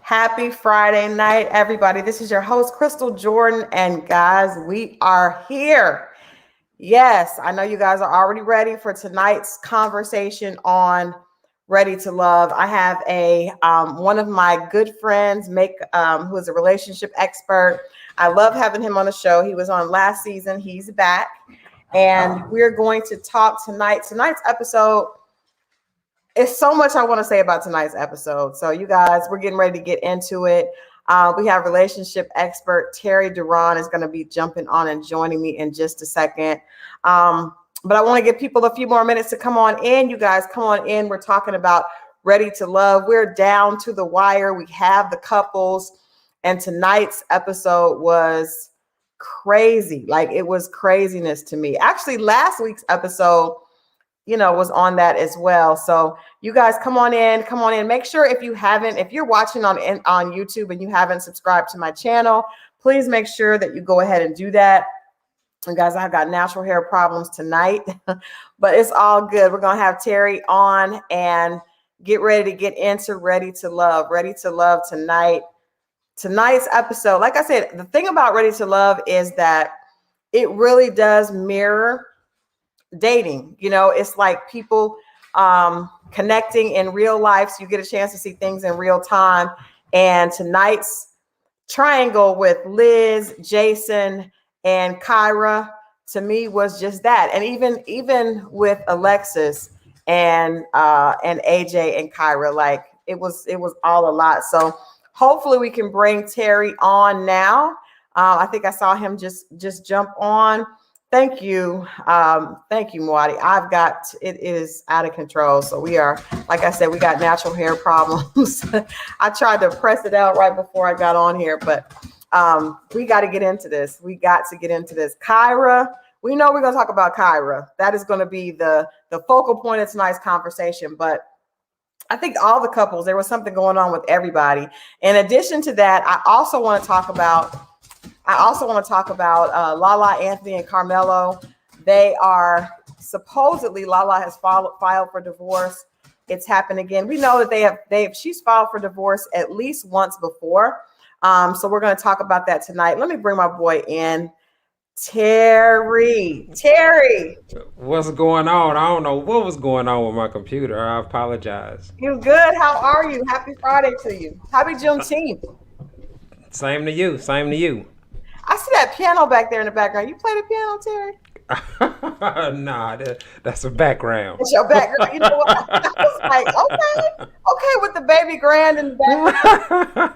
Happy Friday night, everybody. This is your host, Christal Jordan. And guys, we are here. Yes, I know you guys are already ready for tonight's conversation on Ready to Love. I have a one of my good friends, who is a relationship expert. I love having him on the show. He was on last season. He's back. And we're going to talk tonight. Tonight's episode, it's so much I want to say about tonight's episode. So you guys, we're getting ready to get into it. We have relationship expert Terry Deron is going to be jumping on and joining me in just a second. But I want to give people a few more minutes to come on in. You guys, come on in. We're talking about Ready to Love. We're down to the wire. We have the couples. And tonight's episode was crazy. Like, it was craziness to me. Actually, last week's episode, was on that as well. So you guys come on in. Make sure if you're watching on YouTube and you haven't subscribed to my channel, please make sure that you go ahead and do that. And guys, I've got natural hair problems tonight, but it's all good. We're going to have Terry on and get ready to get into Ready to Love tonight. Tonight's episode, like I said, the thing about Ready to Love is that it really does mirror dating. It's like people connecting in real life, so you get a chance to see things in real time. And tonight's triangle with Liz, Jason, and Kyra, to me, was just that. And even with Alexis and AJ and Kyra, like it was all a lot. So hopefully we can bring Terry on now. I think I saw him just jump on. Thank you, Mwadi. It is out of control. So we are, like I said, we got natural hair problems. I tried to press it out right before I got on here, but we got to get into this. Kyra, we know we're going to talk about Kyra. That is going to be the focal point of tonight's conversation. But I think all the couples, there was something going on with everybody. In addition to that, I also want to talk about Lala, Anthony, and Carmelo. They are supposedly, Lala has filed for divorce. It's happened again. We know that she's filed for divorce at least once before. So we're going to talk about that tonight. Let me bring my boy in. Terry. What's going on? I don't know what was going on with my computer. I apologize. You good? How are you? Happy Friday to you. Happy Juneteenth. Same to you. I see that piano back there in the background. You play the piano, Terry? Nah, that's a background. It's your background. You know what? I was like, okay, with the baby grand in the background.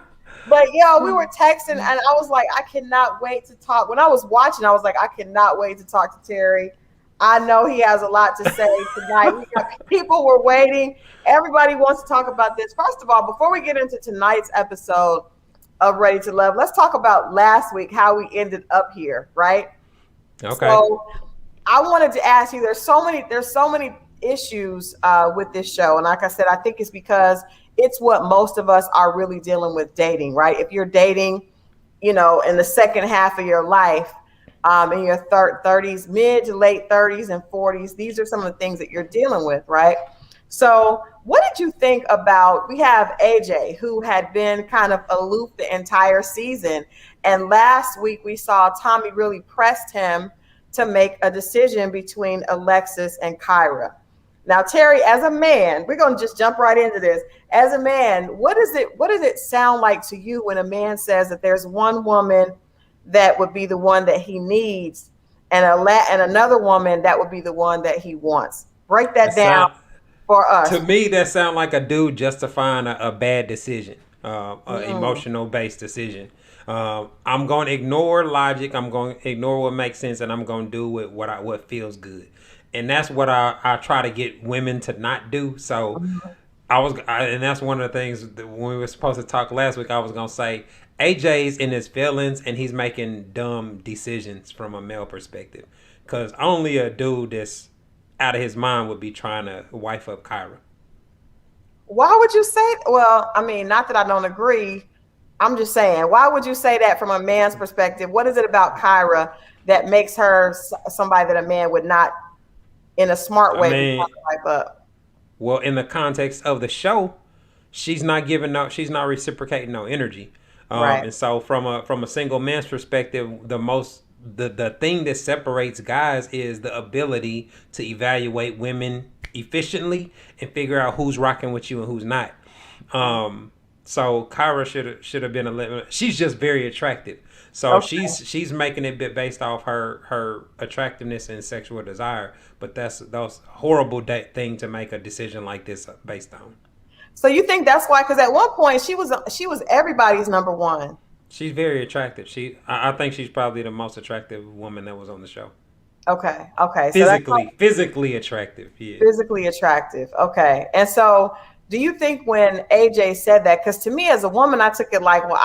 But we were texting, and I was like, I cannot wait to talk. When I was watching, I was like, I cannot wait to talk to Terry. I know he has a lot to say tonight. People were waiting. Everybody wants to talk about this. First of all, before we get into tonight's episode of Ready to Love, let's talk about last week, how we ended up here, right? Okay. So I wanted to ask you, there's so many issues with this show. And like I said, I think it's because it's what most of us are really dealing with dating, right? If you're dating, in the second half of your life, in your 30s, mid to late 30s and 40s, these are some of the things that you're dealing with, right? So what did you think about, we have AJ, who had been kind of aloof the entire season. And last week we saw Tommy really pressed him to make a decision between Alexis and Kyra. Now, Terry, as a man, we're going to just jump right into this. As a man, what does it sound like to you when a man says that there's one woman that would be the one that he needs and another woman that would be the one that he wants? Break that down for us. To me, that sounds like a dude justifying a bad decision, an emotional-based decision. I'm going to ignore logic. I'm going to ignore what makes sense, and I'm going to do what feels good. And that's what I try to get women to not do. So and that's one of the things that when we were supposed to talk last week, I was going to say, AJ's in his feelings and he's making dumb decisions from a male perspective. Because only a dude that's out of his mind would be trying to wife up Kyra. Why would you say, well, I mean, not that I don't agree. I'm just saying, why would you say that from a man's perspective? What is it about Kyra that makes her somebody that a man would not, in a smart way, wife up? Well, in the context of the show, she's not giving no, she's not reciprocating no energy. Right. And so from a single man's perspective, the thing that separates guys is the ability to evaluate women efficiently and figure out who's rocking with you and who's not. So Kyra should have been a little. She's just very attractive. So Okay. she's making it based off her attractiveness and sexual desire. But that's horrible thing to make a decision like this based on. So you think that's why? Because at one point she was everybody's number one. She's very attractive. I think she's probably the most attractive woman that was on the show. Okay. Okay. So that's Physically attractive. Yeah. physically attractive. Okay. And so do you think when AJ said that, because to me as a woman, I took it like, well,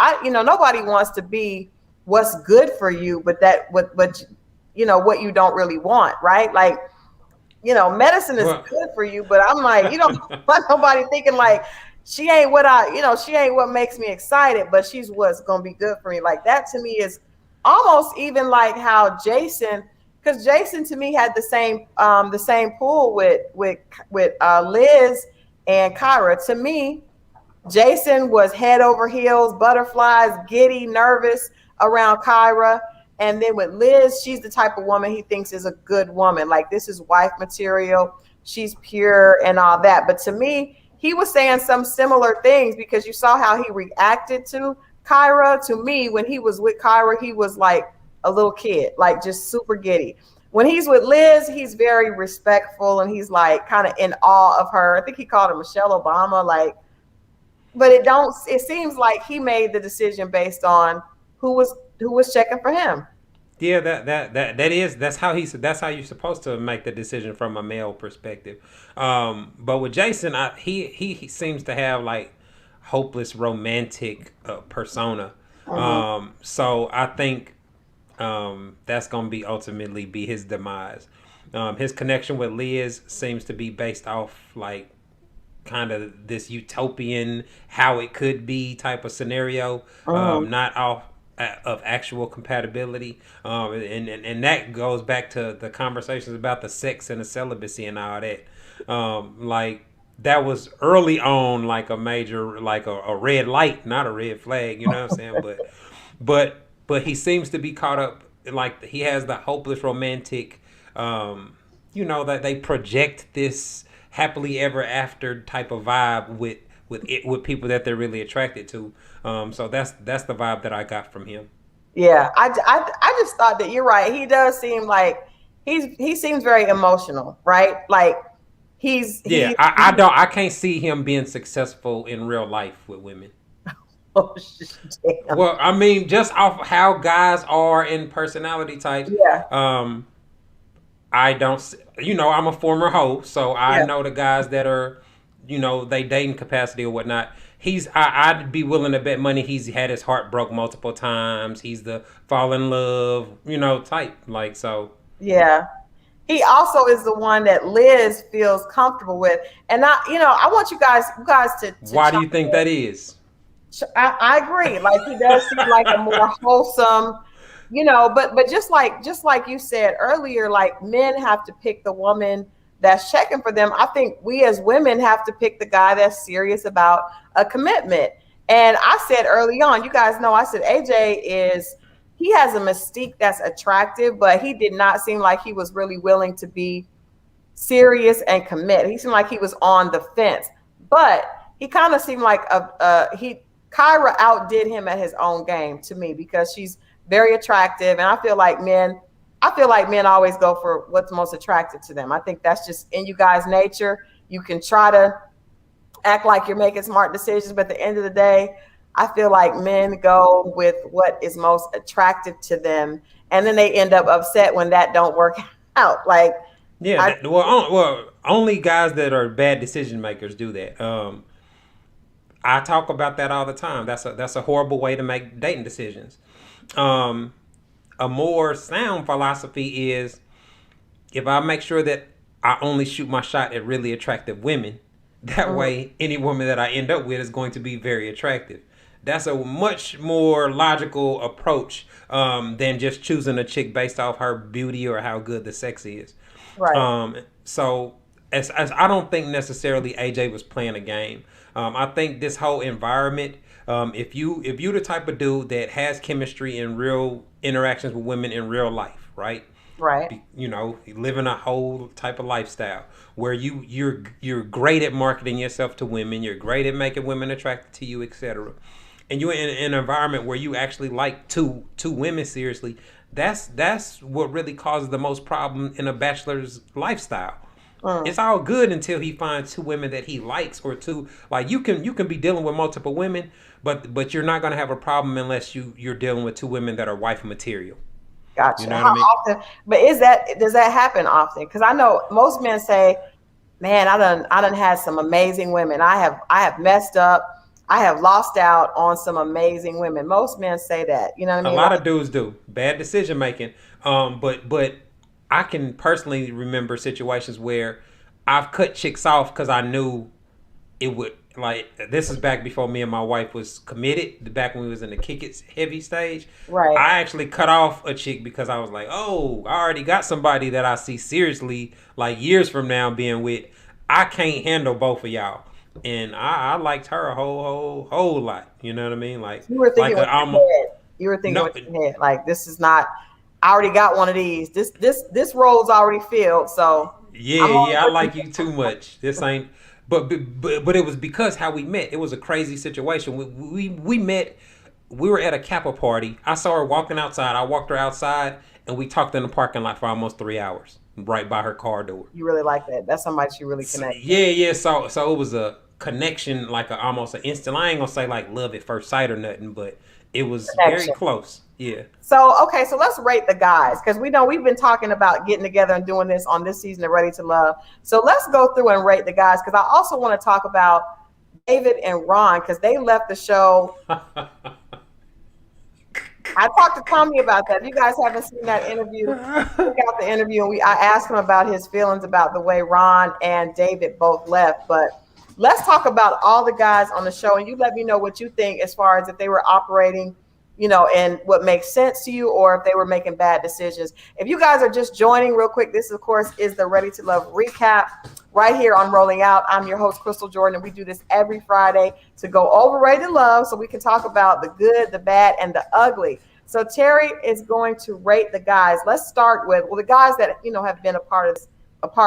nobody wants to be what's good for you, but what you don't really want, right? Like, medicine is good for you, but I'm like, you don't want nobody thinking like she ain't she ain't what makes me excited, but she's what's gonna be good for me. Like that to me is almost even like how Jason, because Jason to me had the same pool with Liz and Kyra. To me, Jason was head over heels, butterflies, giddy, nervous around Kyra. And then with Liz, she's the type of woman he thinks is a good woman. Like this is wife material. She's pure and all that. But to me, he was saying some similar things because you saw how he reacted to Kyra. To me, when he was with Kyra, he was like a little kid, like just super giddy. When he's with Liz, he's very respectful and he's like kind of in awe of her. I think he called her Michelle Obama, like, but it seems like he made the decision based on who was checking for him. Yeah, that's how you're supposed to make the decision from a male perspective. But with Jason, he seems to have like hopeless romantic persona. So I think that's gonna be ultimately be his demise. His connection with Liz seems to be based off like kind of this utopian how it could be type of scenario, not off of actual compatibility, and that goes back to the conversations about the sex and the celibacy and all that. Like that was early on like a major like a red light, not a red flag, you know what I'm saying? But he seems to be caught up like he has the hopeless romantic, that they project this happily ever after type of vibe with people that they're really attracted to. So that's the vibe that I got from him. Yeah, I just thought that you're right. He does seem like he seems very emotional, right? Like I can't see him being successful in real life with women. Oh, damn. Well, I mean, just off how guys are in personality types. Yeah. I don't. I'm a former hoe, so I know the guys that are, they dating capacity or whatnot. I'd be willing to bet money he's had his heart broke multiple times. He's the fall in love, type. Like, so. Yeah. He also is the one that Liz feels comfortable with. And I want you guys to why do you think that is? I agree. Like he does seem like a more wholesome, but just like you said earlier, like men have to pick the woman that's checking for them. I think we as women have to pick the guy that's serious about a commitment. And I said early on, you guys know, I said he has a mystique that's attractive, but he did not seem like he was really willing to be serious and commit. He seemed like he was on the fence, but he kind of seemed like Kyra outdid him at his own game to me because she's very attractive. And I feel like men always go for what's most attractive to them. I think that's just in you guys' nature. You can try to act like you're making smart decisions, but at the end of the day, I feel like men go with what is most attractive to them. And then they end up upset when that don't work out. Like, yeah, only guys that are bad decision makers do that. I talk about that all the time. That's a horrible way to make dating decisions. A more sound philosophy is if I make sure that I only shoot my shot at really attractive women, that way any woman that I end up with is going to be very attractive. That's a much more logical approach than just choosing a chick based off her beauty or how good the sex is. Right. So as I don't think necessarily AJ was playing a game. I think this whole environment, if you the type of dude that has chemistry in real interactions with women in real life, right? Right. You know, living a whole type of lifestyle where you're great at marketing yourself to women, you're great at making women attracted to you, etc. And you're in an environment where you actually like two women seriously. That's what really causes the most problem in a bachelor's lifestyle. It's all good until he finds two women that he likes, or two, like you can be dealing with multiple women, but you're not gonna have a problem unless you're dealing with two women that are wife material. You Gotcha. know what How I mean? often? But does that happen often? Because I know most men say, "Man, I done had some amazing women. I have messed up. I have lost out on some amazing women." Most men say that. You know what I A mean? lot Like, of dudes do bad decision making. But I can personally remember situations where I've cut chicks off because I knew it would, like, this is back before me and my wife was committed, back when we was in the kick it heavy stage. right. I actually cut off a chick because I was like, oh, I already got somebody that I see seriously, like, years from now being with. I can't handle both of y'all. And I liked her a whole lot. You know what I mean? You were thinking Like with a your head. You were thinking no, with your head. Like, this is not. I already got one of these. This role's already filled. So I'm only I looking. like you too much. This ain't. But it was because how we met. It was a crazy situation. We met. We were at a Kappa party. I saw her walking outside. I walked her outside, and we talked in the parking lot for almost 3 hours, right by her car door. You really like that. That's somebody you really So, connect with. yeah. So it was a connection, like almost an instant. I ain't gonna say like love at first sight or nothing, but it was very Connection. close. Yeah. So, okay, so let's rate the guys because we know we've been talking about getting together and doing this on this season of Ready to Love. So let's go through and rate the guys because I also want to talk about David and Ron because they left the show. I talked to Tommy about that. If you guys haven't seen that interview, check out the interview. And I asked him about his feelings about the way Ron and David both left. But let's talk about all the guys on the show, and you let me know what you think as far as if they were operating, and what makes sense to you, or if they were making bad decisions. If you guys are just joining real quick, this of course is the Ready to Love recap right here on Rolling Out. I'm your host, Christal Jordan, and we do this every Friday to go over Ready to Love so we can talk about the good, the bad, and the ugly. So Terry is going to rate the guys. Let's start with the guys that have been a part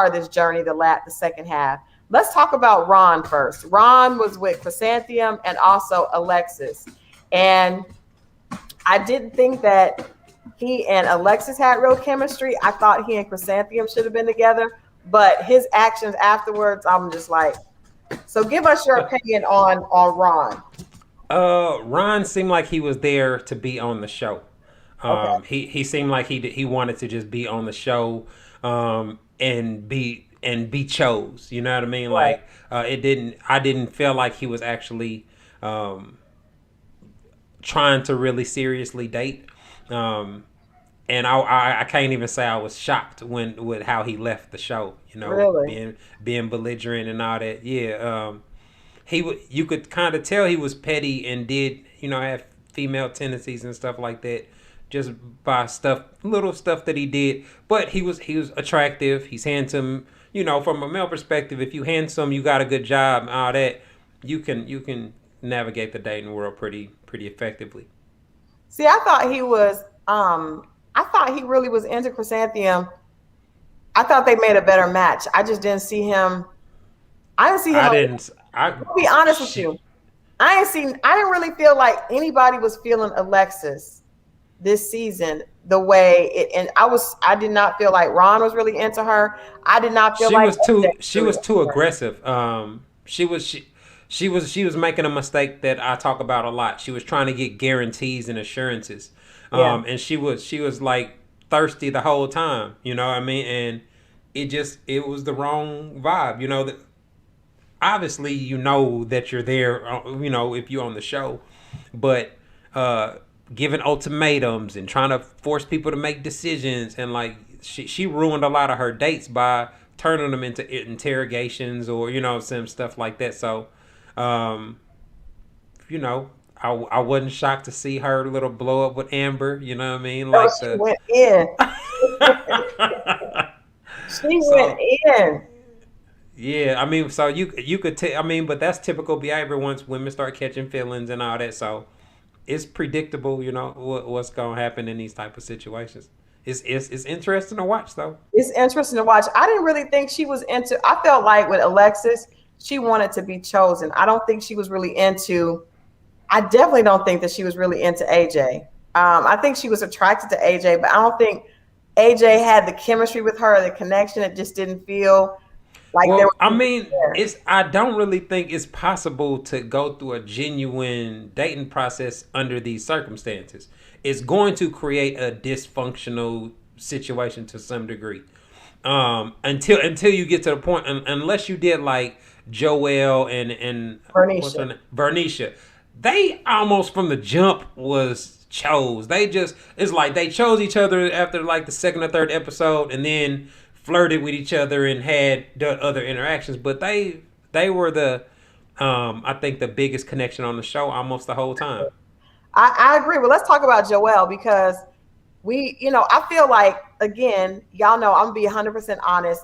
of this journey, the second half. Let's talk about Ron first. Ron was with Chrysanthemum and also Alexis, and I didn't think that he and Alexis had real chemistry. I thought he and Chrysanthemum should have been together, but his actions afterwards, I'm just like. So give us your opinion on Ron. Ron seemed like he was there to be on the show. Okay. He seemed like he wanted to just be on the show, and be chose. You know what I mean? Right. Like, I didn't feel like he was actually trying to really seriously date. And I can't even say I was shocked with how he left the show. Really? Being belligerent and all that. Yeah. You could kind of tell he was petty and did have female tendencies and stuff like that, just by little stuff that he did. But he was attractive. He's handsome. From a male perspective, if you handsome, you got a good job and all that, you can navigate the dating world pretty effectively. See, I thought he was. I thought he really was into Chrysanthemum. I thought they made a better match. I just didn't see him. I didn't see him. I didn't. I'll be honest with you. I didn't really feel like anybody was feeling Alexis this season the way it. And I did not feel like Ron was really into her. I did not feel like She was too aggressive. She was making a mistake that I talk about a lot. She was trying to get guarantees and assurances. Yeah. And she was like thirsty the whole time. You know what I mean? And it was the wrong vibe. That obviously that you're there. If you're on the show, but giving ultimatums and trying to force people to make decisions, and like she ruined a lot of her dates by turning them into interrogations or some stuff like that. So I wasn't shocked to see her little blow up with Amber. You know what I mean? Like she went in. She so went in. Yeah, I mean, so you could tell. I mean, but that's typical behavior once women start catching feelings and all that. So it's predictable, what's gonna happen in these type of situations. It's interesting to watch though. It's interesting to watch. I didn't really think she was into. I felt like with Alexis, she wanted to be chosen. I don't think she was really into. I definitely don't think that she was really into AJ. I think she was attracted to AJ, but I don't think AJ had the chemistry with her, the connection. It just didn't feel like there Well, I was mean, there. I don't really think it's possible to go through a genuine dating process under these circumstances. It's going to create a dysfunctional situation to some degree. Until you get to the point, unless you did like Joelle and what's her Vernicia. name, Vernicia, they almost from the jump was chose. It's like they chose each other after like the second or third episode, and then flirted with each other and had the other interactions. But they were the I think the biggest connection on the show almost the whole time. I agree. Well, let's talk about Joelle because I feel like, again, y'all know I'm gonna be 100% honest.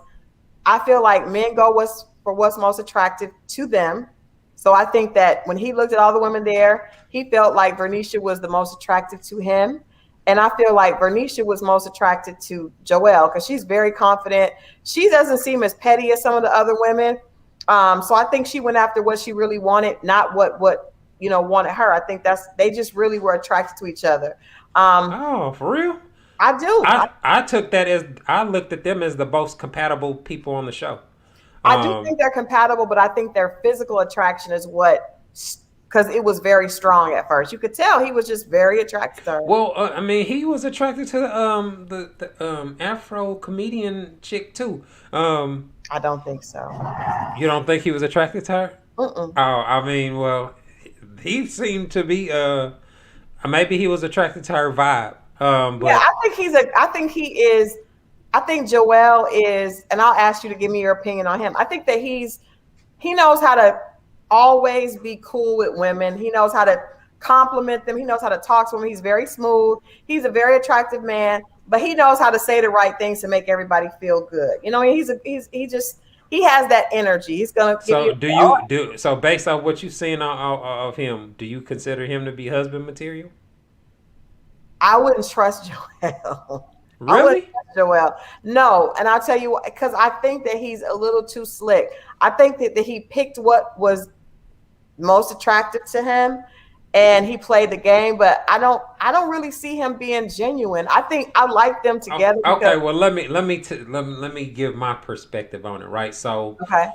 I feel like men go for what's most attractive to them. So I think that when he looked at all the women there, he felt like Vernicia was the most attractive to him. And I feel like Vernicia was most attracted to Joelle because she's very confident. She doesn't seem as petty as some of the other women. So I think she went after what she really wanted, not what wanted her. I think they just really were attracted to each other. Oh, for real? I do. I took that as I looked at them as the most compatible people on the show. I do think they're compatible, but I think their physical attraction is because it was very strong at first. You could tell he was just very attracted to her. Well, I mean, he was attracted to the Afro comedian chick too. I don't think so. You don't think he was attracted to her? Mm-mm. Oh, I mean, well, he seemed to be. Maybe he was attracted to her vibe. But Yeah, I think he is. I think Joel is, and I'll ask you to give me your opinion on him. I think that he knows how to always be cool with women. He knows how to compliment them. He knows how to talk to them. He's very smooth. He's a very attractive man, but he knows how to say the right things to make everybody feel good. He has that energy. He's gonna give so you. do you do so based on what you've seen of him? Do you consider him to be husband material? I wouldn't trust Joel. I wouldn't Really? trust Joel. No, and I'll tell you because I think that he's a little too slick. I think that he picked what was most attractive to him and he played the game, but I don't really see him being genuine. I think I like them together Okay. because Well, let me give my perspective on it. Right. So okay.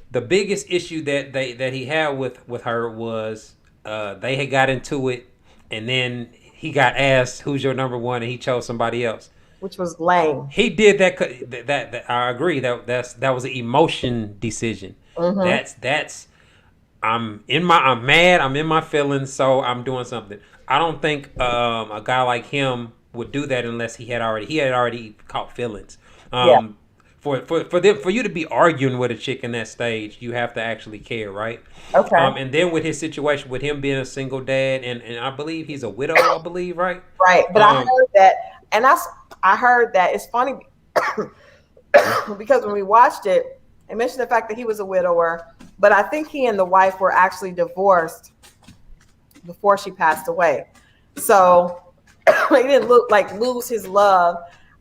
the biggest issue that he had with her was they had got into it, and then he got asked who's your number one, and he chose somebody else. Which was lame. He did that I agree that was an emotion decision. Mm-hmm. That's I'm mad, I'm in my feelings, so I'm doing something. I don't think a guy like him would do that unless he had already caught feelings. Yeah. For you to be arguing with a chick in that stage, you have to actually care, right? Okay. And then with his situation, with him being a single dad, and I believe he's a widow, I believe, right? Right. But I heard that, and I heard that it's funny because when we watched it, it mentioned the fact that he was a widower, but I think he and the wife were actually divorced before she passed away. So he didn't lose his love.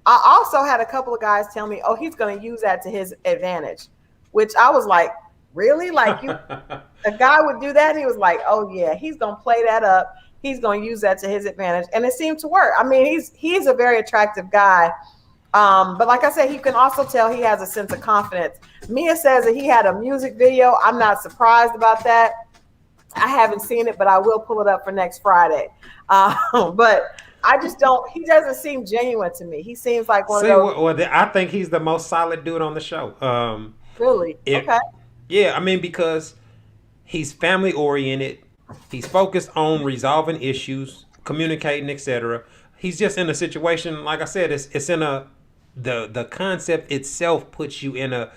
I also had a couple of guys tell me, "Oh, he's going to use that to his advantage," which I was like, "Really? Like a guy would do that?" And he was like, "Oh yeah, he's going to play that up. He's going to use that to his advantage," and it seemed to work. I mean, he's a very attractive guy, but like I said, you can also tell he has a sense of confidence. Mia says that he had a music video. I'm not surprised about that. I haven't seen it, but I will pull it up for next Friday. But I just don't. He doesn't seem genuine to me. He seems like one See, of those. well, I think he's the most solid dude on the show. Really? It, Okay. yeah, I mean because he's family oriented. He's focused on resolving issues, communicating, etc. He's just in a situation, like I said, it's in the concept itself puts you in a.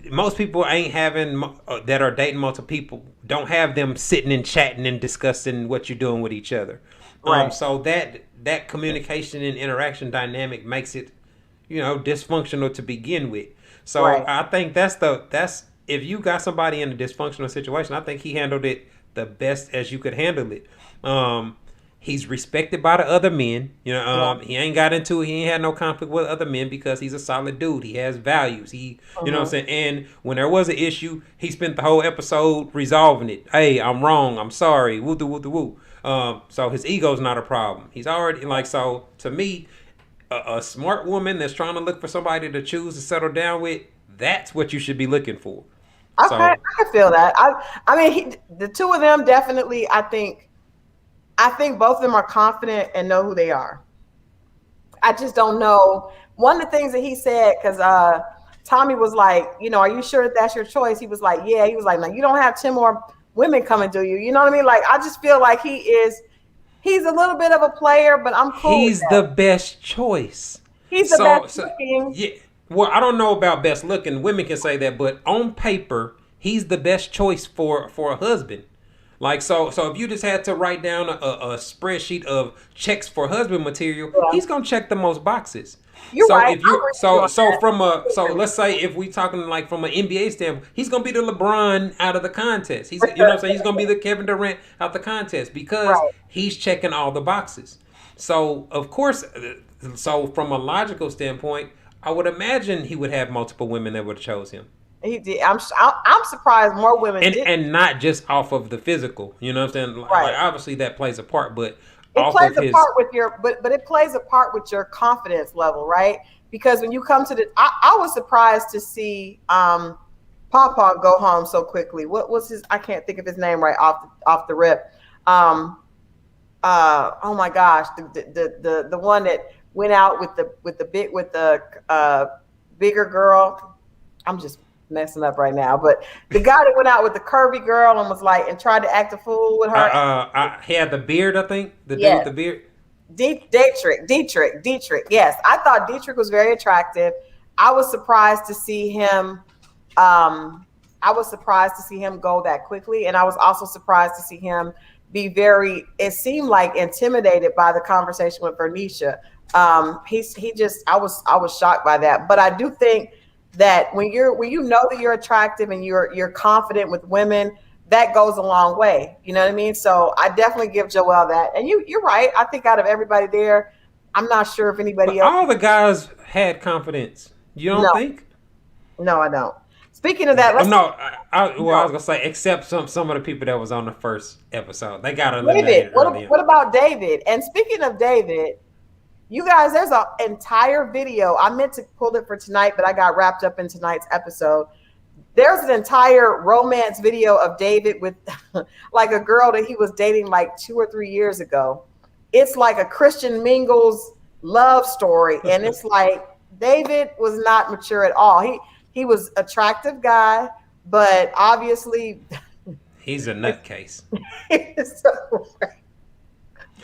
Most people ain't having that are dating multiple people don't have them sitting and chatting and discussing what you're doing with each other. Right. So that communication and interaction dynamic makes it, dysfunctional to begin with. So Right. I think that's if you got somebody in a dysfunctional situation, I think he handled it the best as you could handle it. He's respected by the other men. He ain't got into it. He ain't had no conflict with other men because he's a solid dude. He has values. You know what I'm saying? And when there was an issue, he spent the whole episode resolving it. Hey, I'm wrong. I'm sorry. Woo, woo, woo, woo. So his ego's not a problem. He's already so to me, a smart woman that's trying to look for somebody to choose to settle down with, that's what you should be looking for. Okay, I can feel that. I mean, the two of them definitely. I think both of them are confident and know who they are. I just don't know. One of the things that he said, because Tommy was like, are you sure that that's your choice? He was like, yeah. He was like, no, you don't have 10 more women coming, do you? You know what I mean? Like, I just feel like he's a little bit of a player, but I'm cool. He's the best choice. He's the best looking. Yeah. Well, I don't know about best looking. Women can say that, but on paper, he's the best choice for a husband. Like so if you just had to write down a spreadsheet of checks for husband material, he's gonna check the most boxes. You're right. If you let's say if we talking like from an NBA standpoint, he's gonna be the LeBron out of the contest. He's he's gonna be the Kevin Durant out the contest because he's checking all the boxes. So of course, from a logical standpoint, I would imagine he would have multiple women that would have chose him. He did. I'm surprised more women and not just off of the physical. You know what I'm saying? Like obviously that plays a part, but it plays a part with your but it plays a part with your confidence level, right? Because when you come to I was surprised to see Pawpaw go home so quickly. What was his? I can't think of his name right off the rip. Oh my gosh, the one that went out with the bigger girl. I'm just messing up right now, but the guy that went out with the curvy girl and was like and tried to act a fool with her. He had the beard, I think. Dude with the beard. Dietrich. Yes, I thought Dietrich was very attractive. I was surprised to see him. I was surprised to see him go that quickly, and I was also surprised to see him be very. It seemed like intimidated by the conversation with Vernicia. I was shocked by that, but I do think that when you know that you're attractive and you're confident with women, that goes a long way. You know what I mean? So I definitely give Joelle that. And you're right. I think out of everybody there, I'm not sure if anybody else. All the guys had confidence. You don't think? No, I don't. Speaking of that, I was gonna say except some of the people that was on the first episode, they got eliminated. David, what about David? And speaking of David, you guys, there's an entire video. I meant to pull it for tonight, but I got wrapped up in tonight's episode. There's an entire romance video of David with like a girl that he was dating like 2 or 3 years ago. It's like a Christian Mingles love story. And it's like David was not mature at all. He was attractive guy, but obviously he's a nutcase.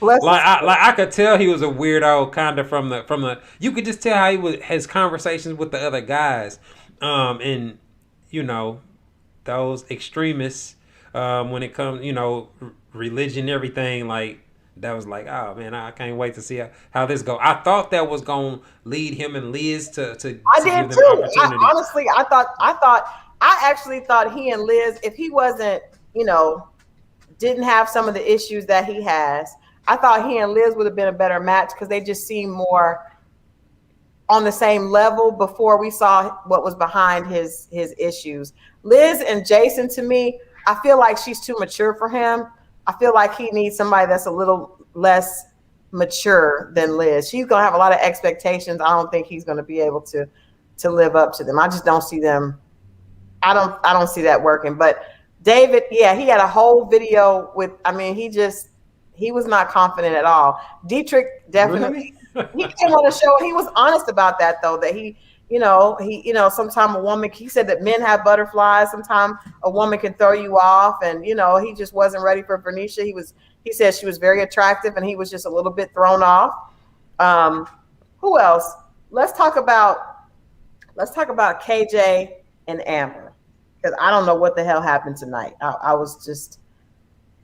I could tell he was a weirdo kind of from the you could just tell how he was his conversations with the other guys, and those extremists when it comes religion, everything, like that was like, oh man, I can't wait to see how this go. I thought that was gonna lead him and Liz to I did too. I actually thought he and Liz, if he wasn't didn't have some of the issues that he has, I thought he and Liz would have been a better match because they just seemed more on the same level before we saw what was behind his issues. Liz and Jason, to me, I feel like she's too mature for him. I feel like he needs somebody that's a little less mature than Liz. She's going to have a lot of expectations. I don't think he's going to be able to live up to them. I just don't see them. I don't see that working. But David, yeah, he had a whole video with, he was not confident at all. Dietrich definitely, he came on the show and he was honest about that though, that sometimes a woman, he said that men have butterflies. Sometimes a woman can throw you off and, he just wasn't ready for Vernicia. He said she was very attractive and he was just a little bit thrown off. Who else? Let's talk about KJ and Amber, because I don't know what the hell happened tonight. I was just,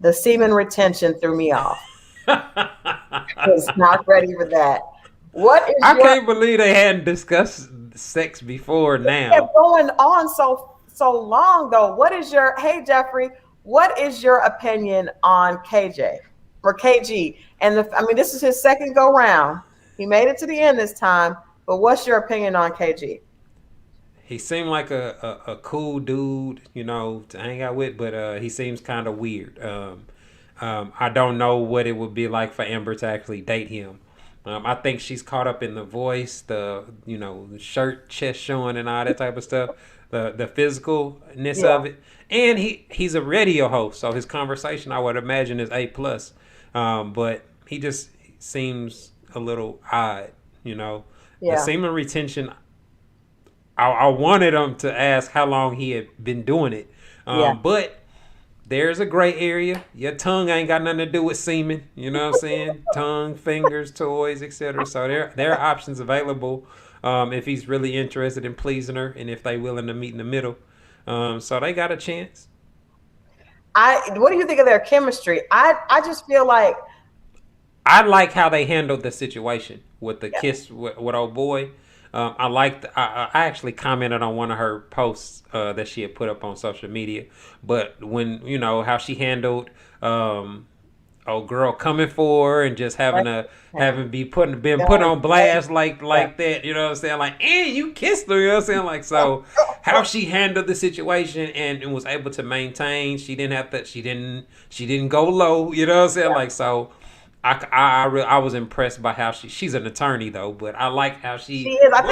the semen retention threw me off. I was not ready for that. I can't believe they hadn't discussed sex before It now. kept going on so long though. Hey Jeffrey, what is your opinion on KJ or KG? And this is his second go round. He made it to the end this time, but what's your opinion on KG? He seemed like a cool dude, to hang out with, but he seems kind of weird. I don't know what it would be like for Amber to actually date him. I think she's caught up in the voice, the shirt, chest showing, and all that type of stuff, the physicalness of it. And he's a radio host, so his conversation I would imagine is A+. But he just seems a little odd, The semen retention. I wanted him to ask how long he had been doing it, but there's a gray area. Your tongue ain't got nothing to do with semen. You know what I'm saying? Tongue, fingers, toys, etc. So there are options available if he's really interested in pleasing her and if they willing to meet in the middle. So they got a chance. What do you think of their chemistry? I just feel like I like how they handled the situation with the kiss with old boy. I actually commented on one of her posts that she had put up on social media, but when how she handled old girl coming for her and just having been put on blast like that, you know what I'm saying, like, and you kissed her, you know what I'm saying, like, so how she handled the situation and was able to maintain. She didn't go low, you know what I'm saying, like, so. I was impressed by how she's an attorney though, but I like how she is. I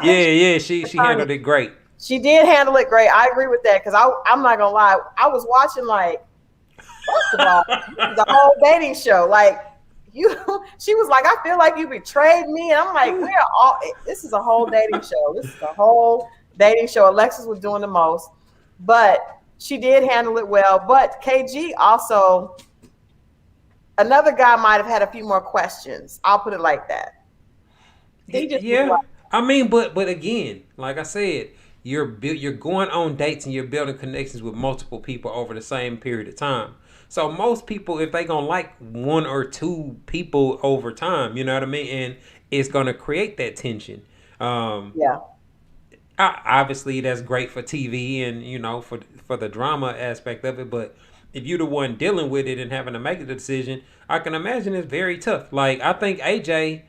think she handled it great. She did handle it great. I agree with that because I'm not gonna lie. I was watching like, first of all, the whole dating show. Like she was like, I feel like you betrayed me, and I'm like, this is a whole dating show. This is a whole dating show. Alexis was doing the most, but she did handle it well. But KG also. Another guy might have had a few more questions. I'll put it like that. But again, like I said, you're going on dates and you're building connections with multiple people over the same period of time. So most people, if they gonna like one or two people over time, you know what I mean, and it's gonna create that tension. Obviously, that's great for TV and for the drama aspect of it, but. If you're the one dealing with it and having to make the decision, I can imagine it's very tough. Like, I think AJ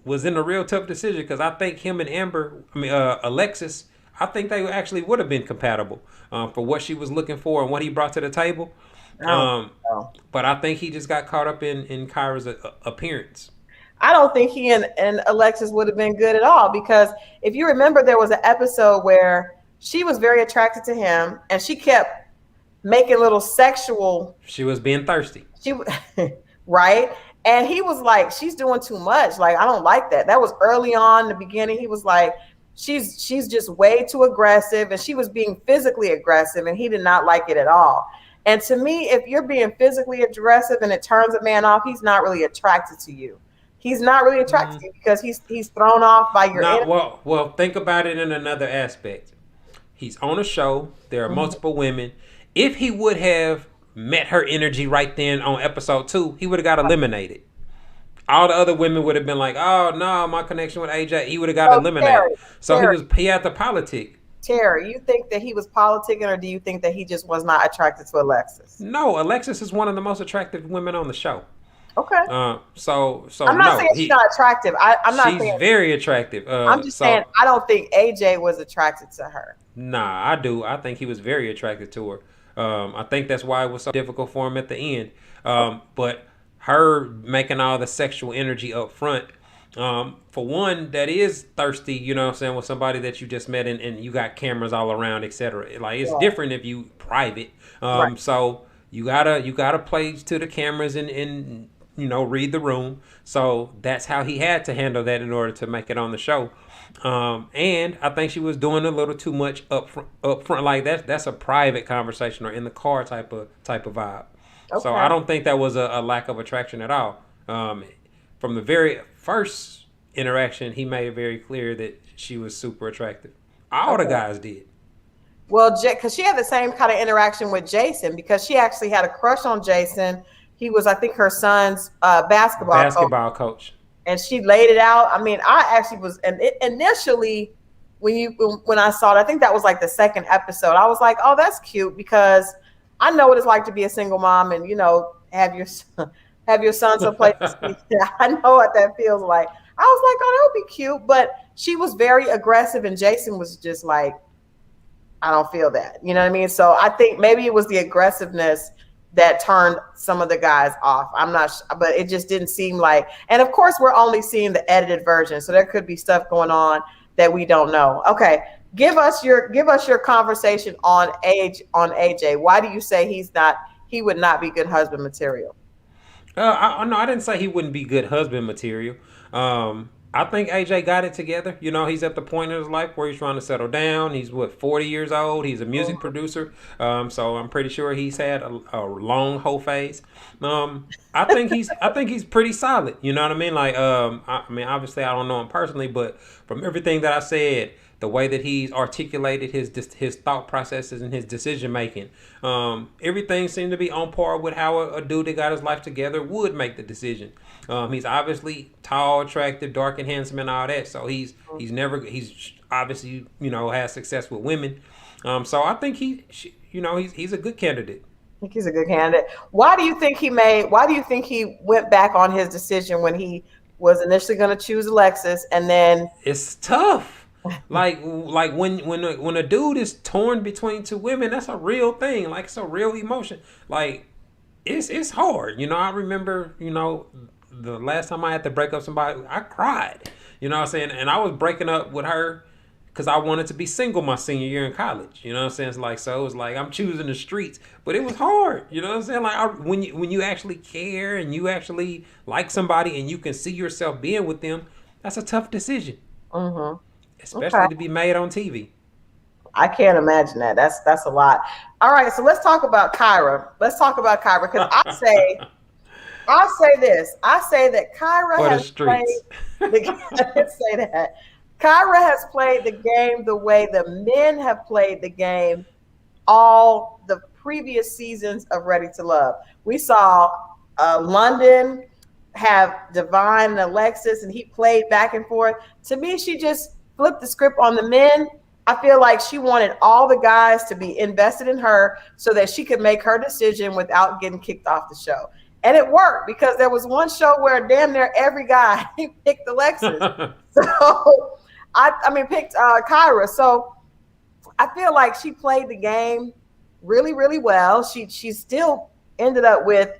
was in a real tough decision because I think him and Alexis, I think they actually would have been compatible for what she was looking for and what he brought to the table. But I think he just got caught up in Kyra's appearance. I don't think he and Alexis would have been good at all because if you remember, there was an episode where she was very attracted to him and she kept making little sexual. She was being thirsty. Right? And he was like, she's doing too much. Like, I don't like that. That was early on in the beginning. He was like, she's just way too aggressive. And she was being physically aggressive. And he did not like it at all. And to me, if you're being physically aggressive and it turns a man off, he's not really attracted to you. He's not really attracted to you because he's thrown off by your energy. Well, think about it in another aspect. He's on a show. There are multiple women. If he would have met her energy right then on episode 2, he would have got eliminated. All the other women would have been like, "Oh no, my connection with AJ." He would have got eliminated. He had to politic. Terry, you think that he was politicking, or do you think that he just was not attracted to Alexis? No, Alexis is one of the most attractive women on the show. Okay. So I'm not saying she's not attractive. I'm not saying she's very attractive. I'm just saying I don't think AJ was attracted to her. Nah, I do. I think he was very attracted to her. I think that's why it was so difficult for him at the end. But her making all the sexual energy up front, for one, that is thirsty, you know what I'm saying, with somebody that you just met and you got cameras all around, etc. Like, it's different if you private. So you gotta play to the cameras and read the room. So that's how he had to handle that in order to make it on the show. And I think she was doing a little too much up front. Like that's a private conversation or in the car type of vibe. Okay. So I don't think that was a lack of attraction at all. From the very first interaction, he made it very clear that she was super attractive. All the guys did. Well, because she had the same kind of interaction with Jason because she actually had a crush on Jason. He was, I think, her son's basketball coach. and she laid it out. I mean, I actually was, and initially when I saw it, I think that was like the second episode. I was like, oh, that's cute because I know what it's like to be a single mom and have your have your son someplace to be. I know what that feels like. I was like, oh, that would be cute, but she was very aggressive, and Jason was just like, I don't feel that. You know what I mean? So I think maybe it was the aggressiveness that turned some of the guys off. I'm not sure, but it just didn't seem like, and of course we're only seeing the edited version. So there could be stuff going on that we don't know. Okay. Give us your conversation on AJ. Why do you say he would not be good husband material? No, I didn't say he wouldn't be good husband material. I think AJ got it together. He's at the point in his life where he's trying to settle down. He's 40 years old. He's a music producer. So I'm pretty sure he's had a long whole phase. I think he's pretty solid. You know what I mean? Like, I mean, obviously I don't know him personally, but from everything that I said, the way that he's articulated his thought processes and his decision making, everything seemed to be on par with how a dude that got his life together would make the decision. He's obviously tall, attractive, dark, and handsome, and all that. So he's obviously has success with women. So I think he's a good candidate. I think he's a good candidate. Why do you think he went back on his decision when he was initially going to choose Alexis, and then it's tough. Like when a dude is torn between two women, that's a real thing. Like, it's a real emotion. Like, it's hard. I remember, the last time I had to break up somebody, I cried. You know what I'm saying? And I was breaking up with her because I wanted to be single my senior year in college. You know what I'm saying? It's like, so it was like I'm choosing the streets, but it was hard. You know what I'm saying? Like, when you actually care and you actually like somebody and you can see yourself being with them, that's a tough decision. Mm-hmm. Especially to be made on TV. I can't imagine that. That's a lot. All right, so let's talk about Kyra. Let's talk about Kyra, because I'll say this. I say that Kyra has played let's say that. Kyra has played the game the way the men have played the game all the previous seasons of Ready to Love. We saw London have Divine and Alexis, and he played back and forth. To me, she just flipped the script on the men. I feel like she wanted all the guys to be invested in her so that she could make her decision without getting kicked off the show. And it worked, because there was one show where damn near every guy picked Alexis. So picked Kyra. So I feel like she played the game really, really well. She still ended up with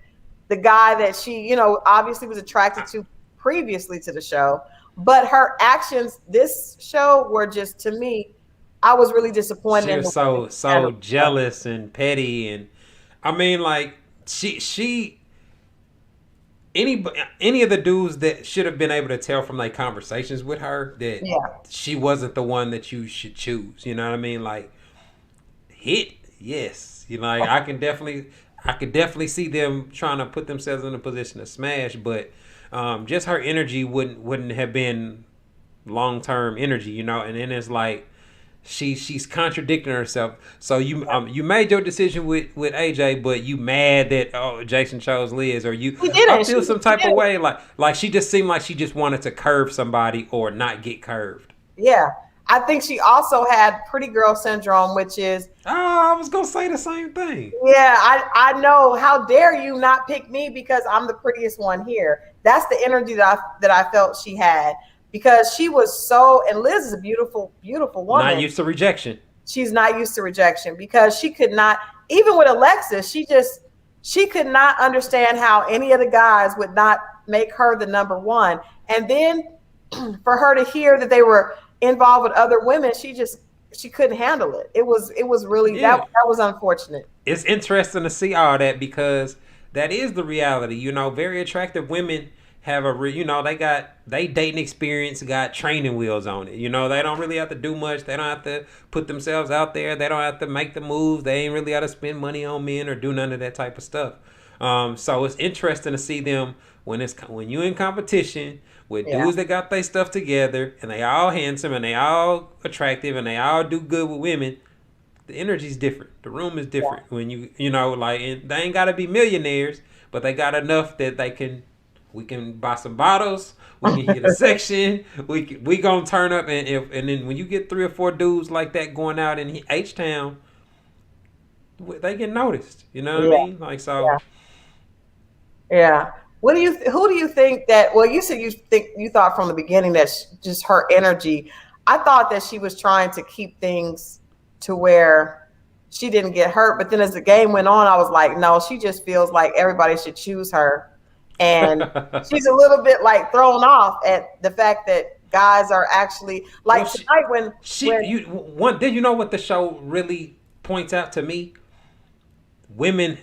the guy that she, obviously was attracted to previously to the show. But her actions this show were just, to me, I was really disappointed. She was so jealous and petty, and I mean, like, any of the dudes that should have been able to tell from like conversations with her that she wasn't the one that you should choose. You know what I mean? Like, yes, like I could definitely see them trying to put themselves in a position to smash, but just her energy wouldn't have been long-term energy, and then it's like she's contradicting herself. So you made your decision with AJ, but you mad that Jason chose Liz, or I feel some type of way, like she just seemed like she just wanted to curve somebody or not get curved. Yeah. I think she also had pretty girl syndrome, which is... Oh, I was going to say the same thing. Yeah, I know. How dare you not pick me because I'm the prettiest one here? That's the energy that I felt she had, because she was so... And Liz is a beautiful, beautiful woman. Not used to rejection. She's not used to rejection, because she could not... Even with Alexis, she could not understand how any of the guys would not make her the number one. And then for her to hear that they were involved with other women, she couldn't handle it. It was really that was unfortunate. It's interesting to see all that, because that is the reality. Very attractive women have they dating experience got training wheels on it. They don't really have to do much. They don't have to put themselves out there. They don't have to make the moves. They ain't really have to spend money on men or do none of that type of stuff. So it's interesting to see them when you in competition with dudes that got their stuff together, and they all handsome and they all attractive and they all do good with women. The energy's different. The room is different when and they ain't gotta be millionaires, but they got enough that they can We can buy some bottles. We can get a section. We gonna turn up, and then when you get 3 or 4 dudes like that going out in H Town, they get noticed. You know what I Yeah, mean? Like so. yeah. Who do you think that? Well, you said you thought from the beginning that just her energy. I thought that she was trying to keep things to where she didn't get hurt. But then as the game went on, I was like, no, she just feels like everybody should choose her, and she's a little bit like thrown off at the fact that guys are actually Well, like tonight when did you know what the show really points out to me? Women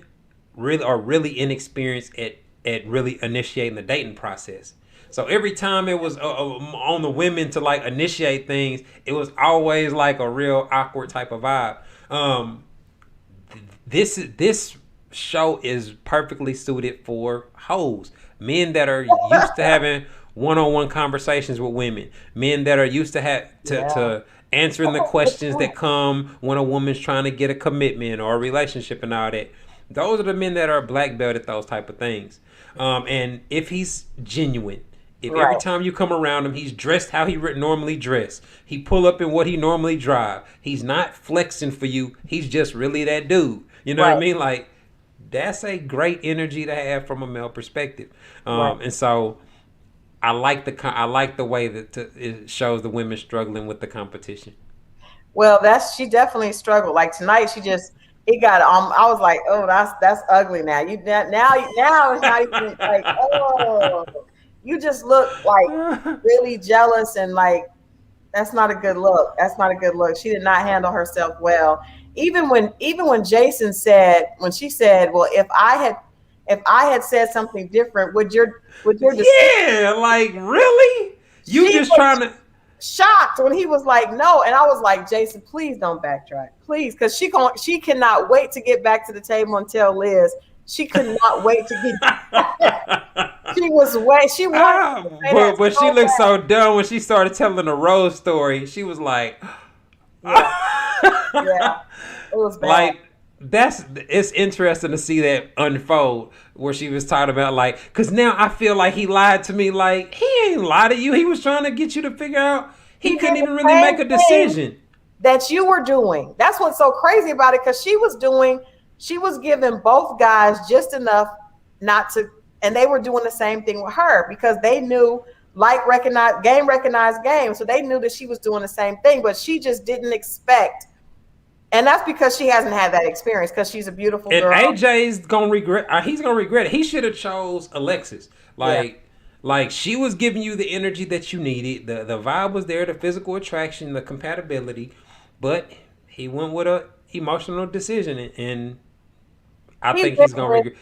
really are really inexperienced at really initiating the dating process. So every time it was on the women to like initiate things, it was always like a real awkward type of vibe. This show is perfectly suited for hoes, men that are used to having one-on-one conversations with women, men that are used to to answering the questions that come when a woman's trying to get a commitment or a relationship and all that. Those are the men that are black belt at those type of things. And if he's genuine, if every time you come around him, he's dressed how he normally dress, he pull up in what he normally drive, he's not flexing for you, he's just really that dude. You know what I mean? Like, that's a great energy to have from a male perspective. And so I like the way that it shows the women struggling with the competition. Well, she definitely struggled. Like tonight, it got I was like, oh, that's ugly now. Now it's not even like, oh, you just look like really jealous and like that's not a good look. That's not a good look. She did not handle herself well. Even when Jason said, when she said, well, if I had said something different, would your yeah, like really? You just trying to shocked when he was like no, and I was like, Jason, please don't backtrack, please, because she cannot wait to get back to the table and tell Liz. She could not wait to get. She was way. She wanted. But she looked so dumb when she started telling the Rose story. She was like, yeah, it was bad. Like it's interesting to see that unfold where she was talking about like, because now I feel like he lied to me. Like, he ain't lied to you. He was trying to get you to figure out he couldn't even really make a decision that you were doing. That's what's so crazy about it, because she was giving both guys just enough not to, and they were doing the same thing with her because they knew recognized game. So they knew that she was doing the same thing, but she just didn't expect. And that's because she hasn't had that experience, because she's a beautiful girl. And AJ's gonna regret. He's gonna regret it. He should have chose Alexis. Like she was giving you the energy that you needed. The vibe was there, the physical attraction, the compatibility, but he went with a emotional decision, and I think he's gonna regret.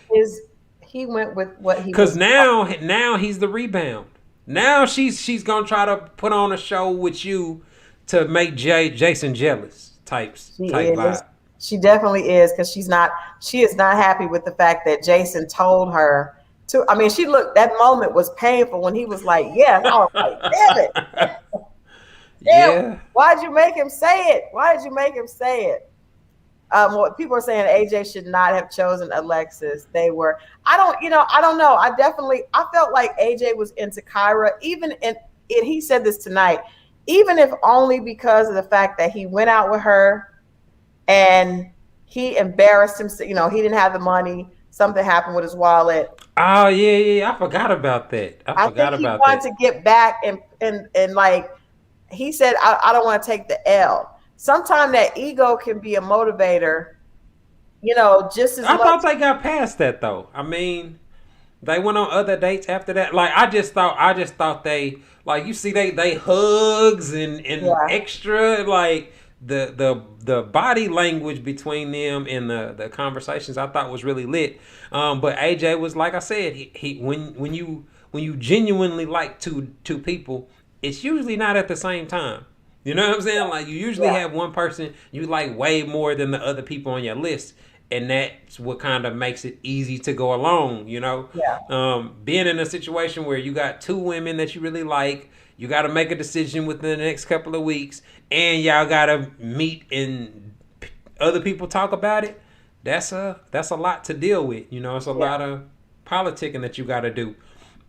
He went with what he. Because now he's the rebound. Now she's gonna try to put on a show with you to make Jason jealous. Type vibe. She definitely is, because she is not happy with the fact that Jason told her to. I mean, that moment was painful when he was like, yes. I was like, damn it. Yeah. Why'd you make him say it? Why did you make him say it? What people are saying, AJ should not have chosen Alexis. I don't know. I felt like AJ was into Kyra, and he said this tonight, even if only because of the fact that he went out with her and he embarrassed himself. He didn't have the money. Something happened with his wallet. Oh, yeah. I forgot about that. I think he wanted to get back and like he said, I don't want to take the L. Sometimes that ego can be a motivator, just as much. I thought they got past that, though. I mean, they went on other dates after that. Like, I just thought they, like, you see, they hugs and extra, like, the body language between them and the conversations I thought was really lit. But AJ was, like I said, he when you genuinely like two people, it's usually not at the same time. You know what I'm saying? Like, you usually have one person you like way more than the other people on your list. And that's what kind of makes it easy to go along, being in a situation where you got two women that you really like, you got to make a decision within the next couple of weeks, and y'all got to meet and other people talk about it. That's a lot to deal with. It's a lot of politicking that you got to do.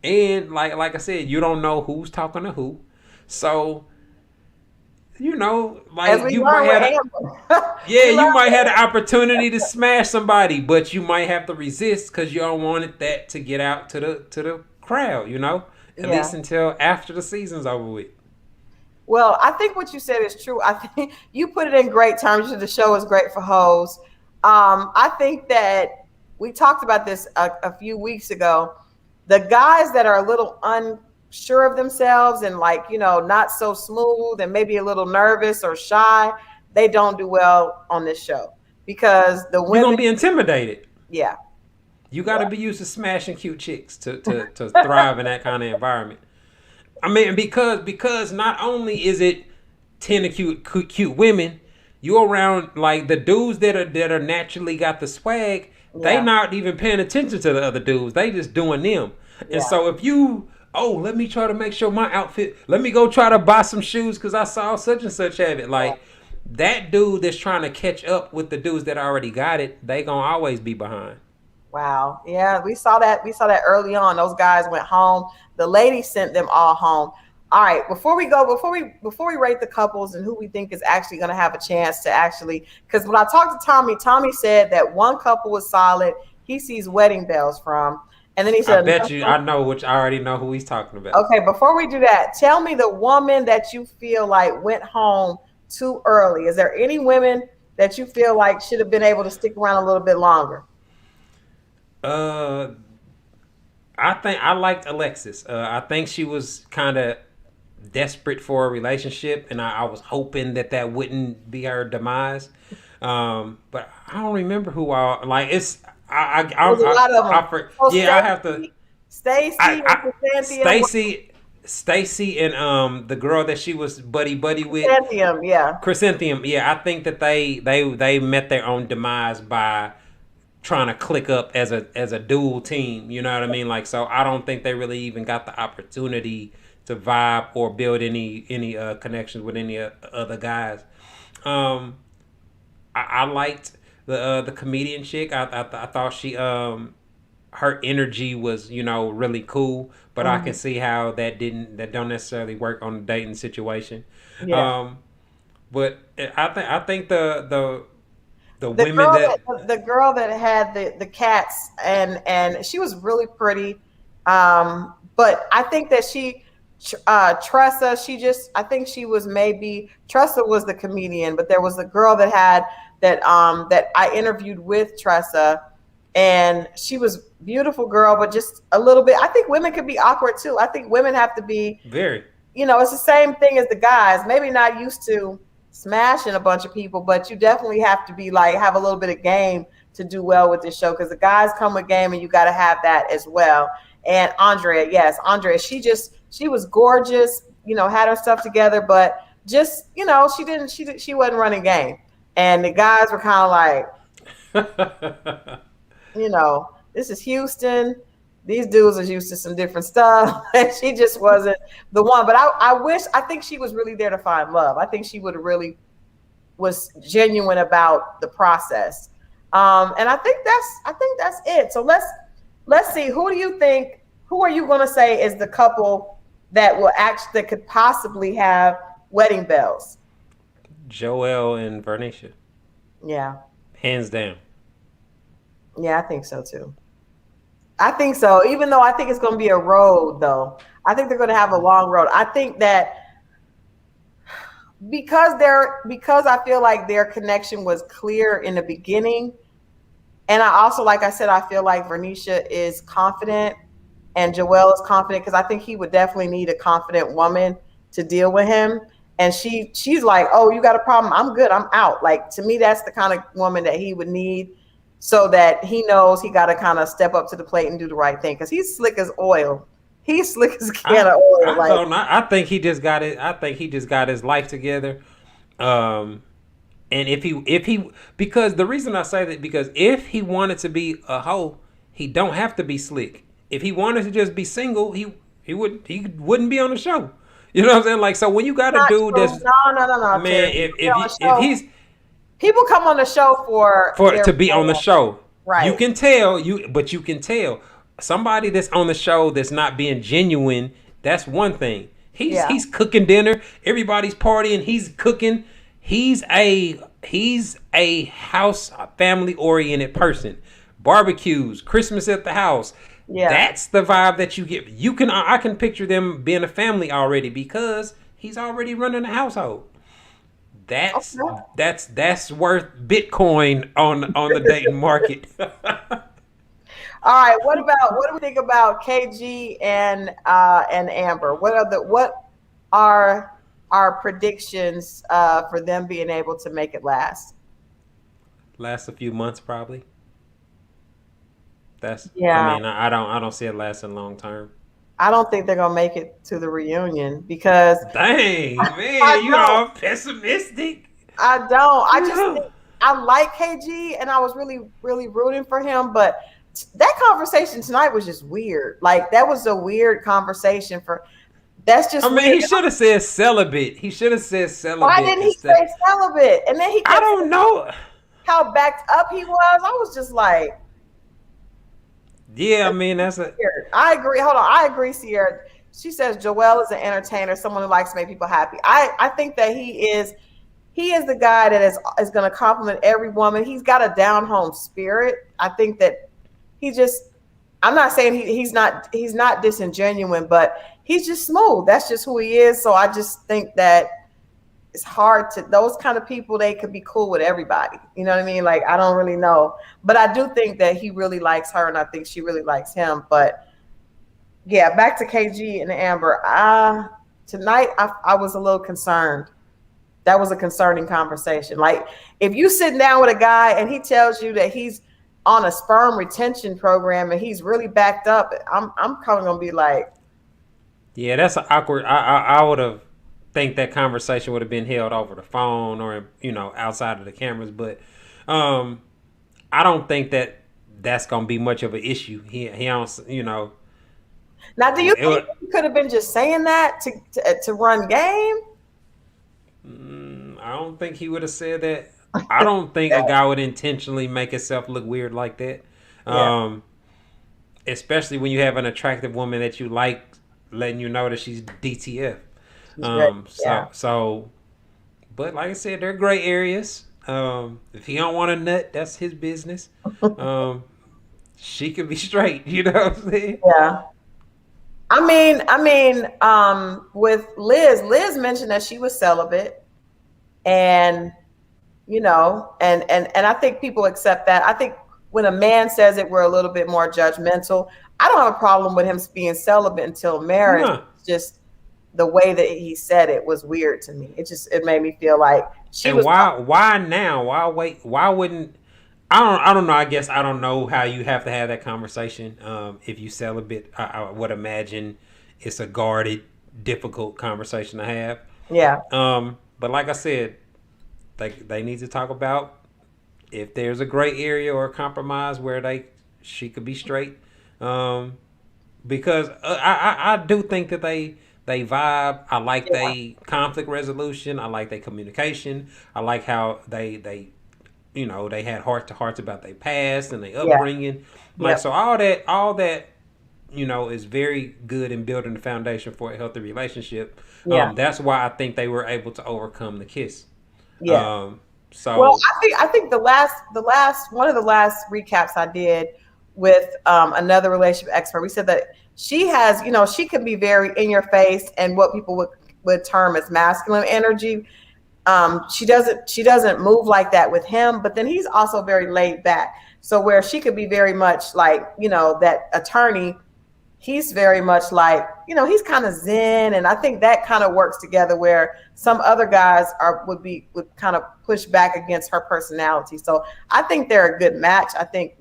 And like I said, you don't know who's talking to who. So, As like we you learn might with have Amber. yeah, We you learn might have the with opportunity to smash somebody, but you might have to resist because you don't want that to get out to the crowd, At Yeah. least until after the season's over with. Well, I think what you said is true. I think you put it in great terms. The show is great for hoes. I think that we talked about this a few weeks ago. The guys that are a little unsure of themselves and not so smooth and maybe a little nervous or shy, they don't do well on this show because the You're gonna women, be intimidated. yeah, You got to yeah, be used to smashing cute chicks to thrive in that kind of environment. I mean, because not only is it 10 of cute women, you around like the dudes that are naturally got the swag. They yeah, not even paying attention to the other dudes. They just doing them. And yeah. so if you let me try to make sure my outfit. Let me go try to buy some shoes because I saw such and such have it. Yeah. Like that dude that's trying to catch up with the dudes that already got it. They gonna always be behind. Wow. Yeah, we saw that. We saw that early on. Those guys went home. The lady sent them all home. All right. Before we rate the couples and who we think is actually going to have a chance to actually, because when I talked to Tommy said that one couple was solid. He sees wedding bells from, and then he I said, bet you I know which I already know who he's talking about. okay. Before we do that, tell me the woman that you feel like went home too early. Is there any women that you feel like should have been able to stick around a little bit longer? Uh, I think I liked Alexis. I think she was kind of desperate for a relationship, and I was hoping that wouldn't be her demise. But I don't remember who I like. It's There's a lot of them. Oh, yeah. I have to. Stacy and Chrysanthemum. Stacy and the girl that she was buddy with Chrysanthemum, yeah. Chrysanthemum. Yeah, I think that they met their own demise by trying to click up as a dual team. You know what I mean? Like, so I don't think they really even got the opportunity to vibe or build any connections with any other guys. I liked the comedian chick. I thought she her energy was really cool, but I can see how that don't necessarily work on the dating situation. Yeah. But I think the The women girl that had the cats and she was really pretty. But I think that Tressa, I think she was maybe Tressa was the comedian, but there was a girl that had that I interviewed with Tressa, and she was beautiful girl, but just a little bit. I think women could be awkward too. I think women have to be very it's the same thing as the guys. Maybe not used to smashing a bunch of people, but you definitely have to be like have a little bit of game to do well with this show because the guys come with game and you got to have that as well. And Andrea, she was gorgeous, had her stuff together, but just she wasn't running game, and the guys were kind of like, this is Houston. These dudes are used to some different stuff, and she just wasn't the one. But I think she was really there to find love. I think she would have really was genuine about the process. And I think that's it. So let's see. Who are you going to say is the couple that could possibly have wedding bells? Joelle and Vernicia. Yeah. Hands down. Yeah, I think so too. I think so. Even though I think it's going to be a road, though, I think they're going to have a long road. I think that because I feel like their connection was clear in the beginning, and I also, like I said, I feel like Vernicia is confident and Joelle is confident because I think he would definitely need a confident woman to deal with him. And she's like, "Oh, you got a problem? I'm good. I'm out." Like, to me, that's the kind of woman that he would need, so that he knows he got to kind of step up to the plate and do the right thing because he's slick as oil. He's slick as a can of oil. I think he just got it. I think he just got his life together. And if he because the reason I say that because if he wanted to be a hoe, he don't have to be slick. If he wanted to just be single, he wouldn't be on the show. You know what I'm saying? Like, so when you got a dude that's no, man, if he's people come on the show for to be on the show. Right. You can tell. But you can tell. somebody that's on the show that's not being genuine, that's one thing. Yeah. He's cooking dinner. Everybody's partying. He's cooking. He's a house family oriented person. Barbecues, Christmas at the house. Yeah. That's the vibe that you get. I can picture them being a family already because he's already running a household. That's Okay. that's worth Bitcoin on the dating market. All right. What do we think about KG and Amber? What are our predictions for them being able to make it last? Last a few months probably. That's I Yeah. mean I don't see it lasting long term. I don't think they're gonna make it to the reunion because Dang I man, you don't. all pessimistic. I don't. I just Yeah. think I like KG and I was really, really rooting for him. But that conversation tonight was just weird. Like that was a weird conversation for that's I just mean, weird. he should have said celibate. He should have said Why celibate didn't he instead. say celibate? And then he I kept don't saying know. how backed up he was. I was just like, Yeah, I that's mean that's a weird. I agree. Hold on. I agree, Sierra. She says Joelle is an entertainer, someone who likes to make people happy. I think that he is the guy that is going to compliment every woman. He's got a down home spirit. I think that he just. I'm not saying he's not disingenuine, but he's just smooth. That's just who he is. So I just think that it's hard to those kind of people. They could be cool with everybody. You know what I mean? Like I don't really know, but I do think that he really likes her, and I think she really likes him. But yeah, back to KG and Amber. Tonight I was a little concerned. That was a concerning conversation. Like if you sit down with a guy and he tells you that he's on a sperm retention program and he's really backed up, I'm probably gonna be like, yeah, that's an awkward. I would have think that conversation would have been held over the phone or outside of the cameras, but um, I don't think that that's gonna be much of an issue. He don't now do you think it, he could have been just saying that to run game? I don't think he would have said that. I don't think a guy would intentionally make himself look weird like that. Yeah, Especially when you have an attractive woman that you like, letting you know that she's DTF. she's ready. Yeah, But like I said, there are gray areas. If he don't want a nut, that's his business. She could be straight. You know what I'm saying? yeah. With Liz mentioned that she was celibate, and and I think people accept that. I think when a man says it, we're a little bit more judgmental. I don't have a problem with him being celibate until marriage. No. It's just the way that he said it was weird to me. It made me feel like she And was. why now? Why wait? Why wouldn't I don't know. I guess I don't know how you have to have that conversation. If you celibate, I would imagine it's a guarded, difficult conversation to have. Yeah, But like I said, they need to talk about if there's a gray area or a compromise where she could be straight. Because I do think that they vibe. I like yeah, they conflict resolution. I like their communication. I like how they had heart to hearts about their past and their yeah, upbringing. Like yeah, so all that is very good in building the foundation for a healthy relationship. yeah, That's why I think they were able to overcome the kiss. yeah. Um, Well, so I think the last one of the last recaps I did with another relationship expert, we said that she has, she can be very in your face and what people would term as masculine energy. She doesn't move like that with him, but then he's also very laid back. So where she could be very much like, that attorney, he's very much like, he's kind of zen, and I think that kind of works together where some other guys would kind of push back against her personality. So I think they're a good match. I think,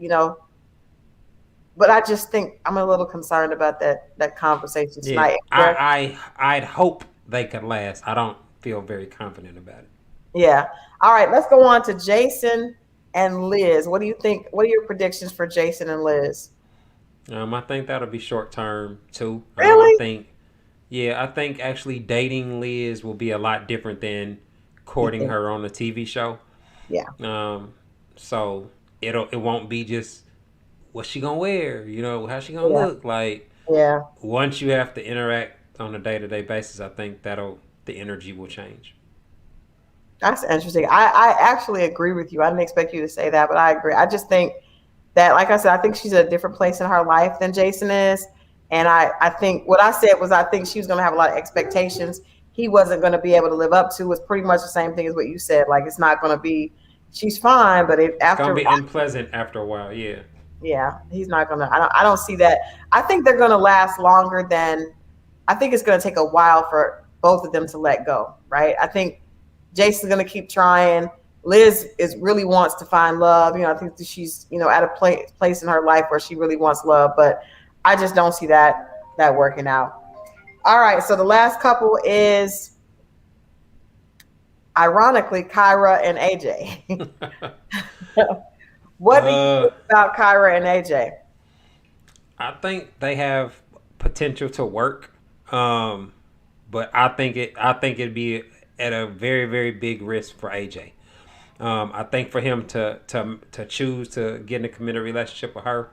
but I just think I'm a little concerned about that conversation yeah, tonight. I'd hope they could last. I don't feel very confident about it. Yeah. All right, let's go on to Jason and Liz. What do you think? What are your predictions for Jason and Liz? I think that'll be short term too. Really? I think actually dating Liz will be a lot different than courting her on the TV show. Yeah. So it won't be just what's she gonna wear? How's she gonna Yeah. look? Like Yeah. once you have to interact on a day to day basis, I think the energy will change. That's interesting. I actually agree with you. I didn't expect you to say that, but I agree. I just think that, like I said, I think she's at a different place in her life than Jason is. And I think what I said was I think she was going to have a lot of expectations he wasn't going to be able to live up to. Was pretty much the same thing as what you said. Like, it's not going to be, she's fine, but It's gonna after, be unpleasant after a while. Yeah. yeah, he's not going to, I don't see that. I think they're going to last longer than, I think it's going to take a while for both of them to let go, right? I think Jason's going to keep trying. Liz is really wants to find love. I think that she's, at a place in her life where she really wants love, but I just don't see that working out. All right, so the last couple is ironically Kyra and AJ. What do you uh, think about Kyra and AJ? I think they have potential to work, but I think it'd be at a very very big risk for AJ. I think for him to choose to get in a committed relationship with her,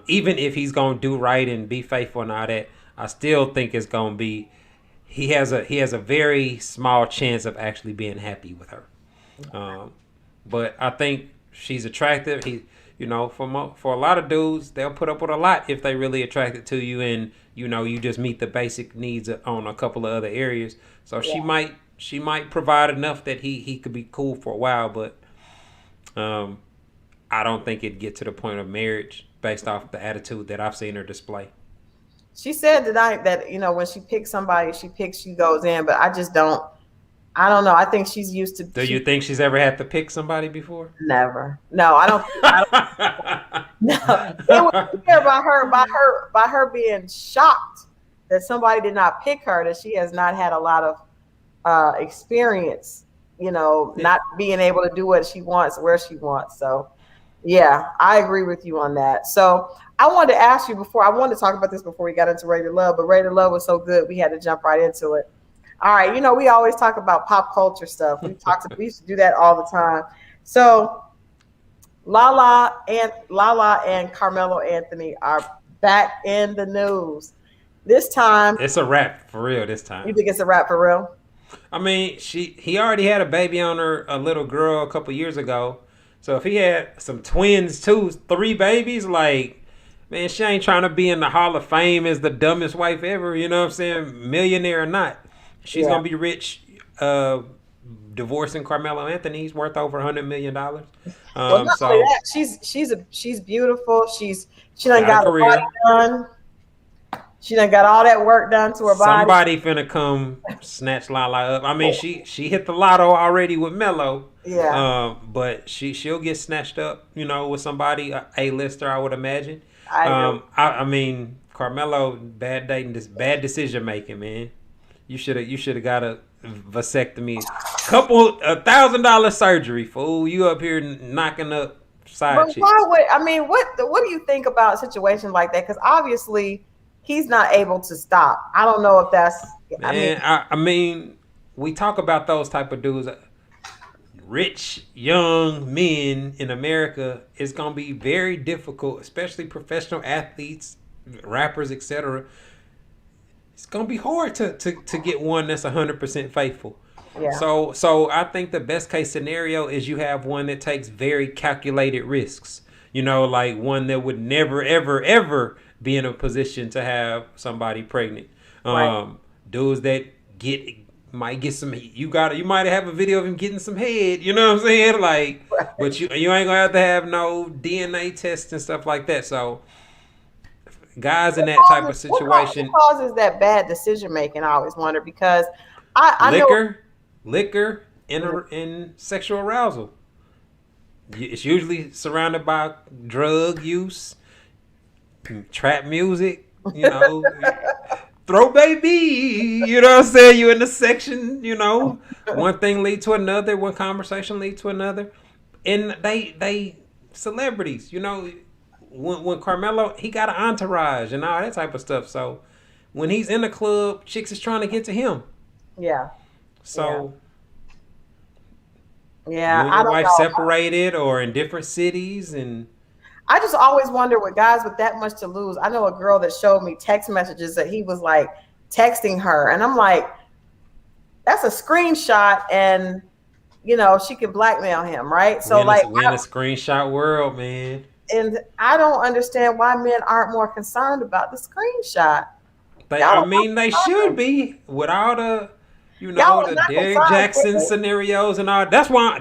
even if he's gonna do right and be faithful and all that, I still think it's gonna be he has a very small chance of actually being happy with her. Um, but I think she's attractive. For a lot of dudes, they'll put up with a lot if they really attracted to you, and you just meet the basic needs on a couple of other areas. So Yeah. she might provide enough that he could be cool for a while, but um, I don't think it'd get to the point of marriage based off the attitude that I've seen her display. She said tonight that, when she picks somebody, she goes in, but I just don't. I don't know. I think she's used to. Do you She think she's ever had to pick somebody before? never. No, I don't. I don't. No, it was clear by her being shocked that somebody did not pick her. That she has not had a lot of experience. Yeah. Not being able to do what she wants where she wants. So yeah, I agree with you on that. So I wanted to ask you before. I wanted to talk about this before we got into Ready to Love, but Ready to Love was so good we had to jump right into it. All right, we always talk about pop culture stuff. We used to do that all the time. So Lala and Carmelo Anthony are back in the news. This time, It's a wrap for real this you time. think it's a wrap for real? I mean, he already had a baby on her, a little girl, a couple years ago. So if he had some twins too, three babies, like man, she ain't trying to be in the Hall of Fame as the dumbest wife ever. You know what I'm saying? Millionaire or not, she's Yeah. gonna be rich. Divorcing Carmelo Anthony, he's worth over $100 million. Well, not only So that, she's beautiful. She done got a got her body career. done. She done got all that work done to her body. Somebody finna come snatch Lala up. I mean, she hit the lotto already with Mello, Yeah, but she'll get snatched up, with somebody a lister, I would imagine. I agree. I mean, Carmelo, bad dating, this bad decision making, man. You should have got a vasectomy, $1,000 surgery, fool. You up here knocking up side But why chicks. would I mean? What do you think about situations like that? Because obviously he's not able to stop. I don't know if that's. I mean, Man, I mean, we talk about those type of dudes. Rich young men in America, it's gonna be very difficult, especially professional athletes, rappers, etc. It's gonna be hard to get one that's 100% faithful. yeah, So I think the best case scenario is you have one that takes very calculated risks. Like one that would never ever ever be in a position to have somebody pregnant. right. Um, Dudes that get might get some. You might have a video of him getting some head. You know what I'm saying? Like, Right. but you ain't gonna have to have no DNA tests and stuff like that. So guys in that type of What situation, causes that bad decision making? I always wonder because I know. liquor, liquor, and sexual arousal. It's usually surrounded by drug use, trap music, throw baby, what I'm saying? You in the section, one thing lead to another, one conversation lead to another. And they celebrities, when Carmelo, he got an entourage and all that type of stuff. So when he's in the club, chicks is trying to get to him. Yeah, yeah, So yeah. you and I your don't wife know. separated or in different cities, and I just always wonder with guys with that much to lose. I know a girl that showed me text messages that he was like texting her, and I'm like, that's a screenshot, and she can blackmail him, right? So like, We in a screenshot world, man. and I don't understand why men aren't more concerned about the screenshot. Y'all I are mean, not they should concerned. be without Y'all are the not Derrick concerned with Jackson it. scenarios and all. That's why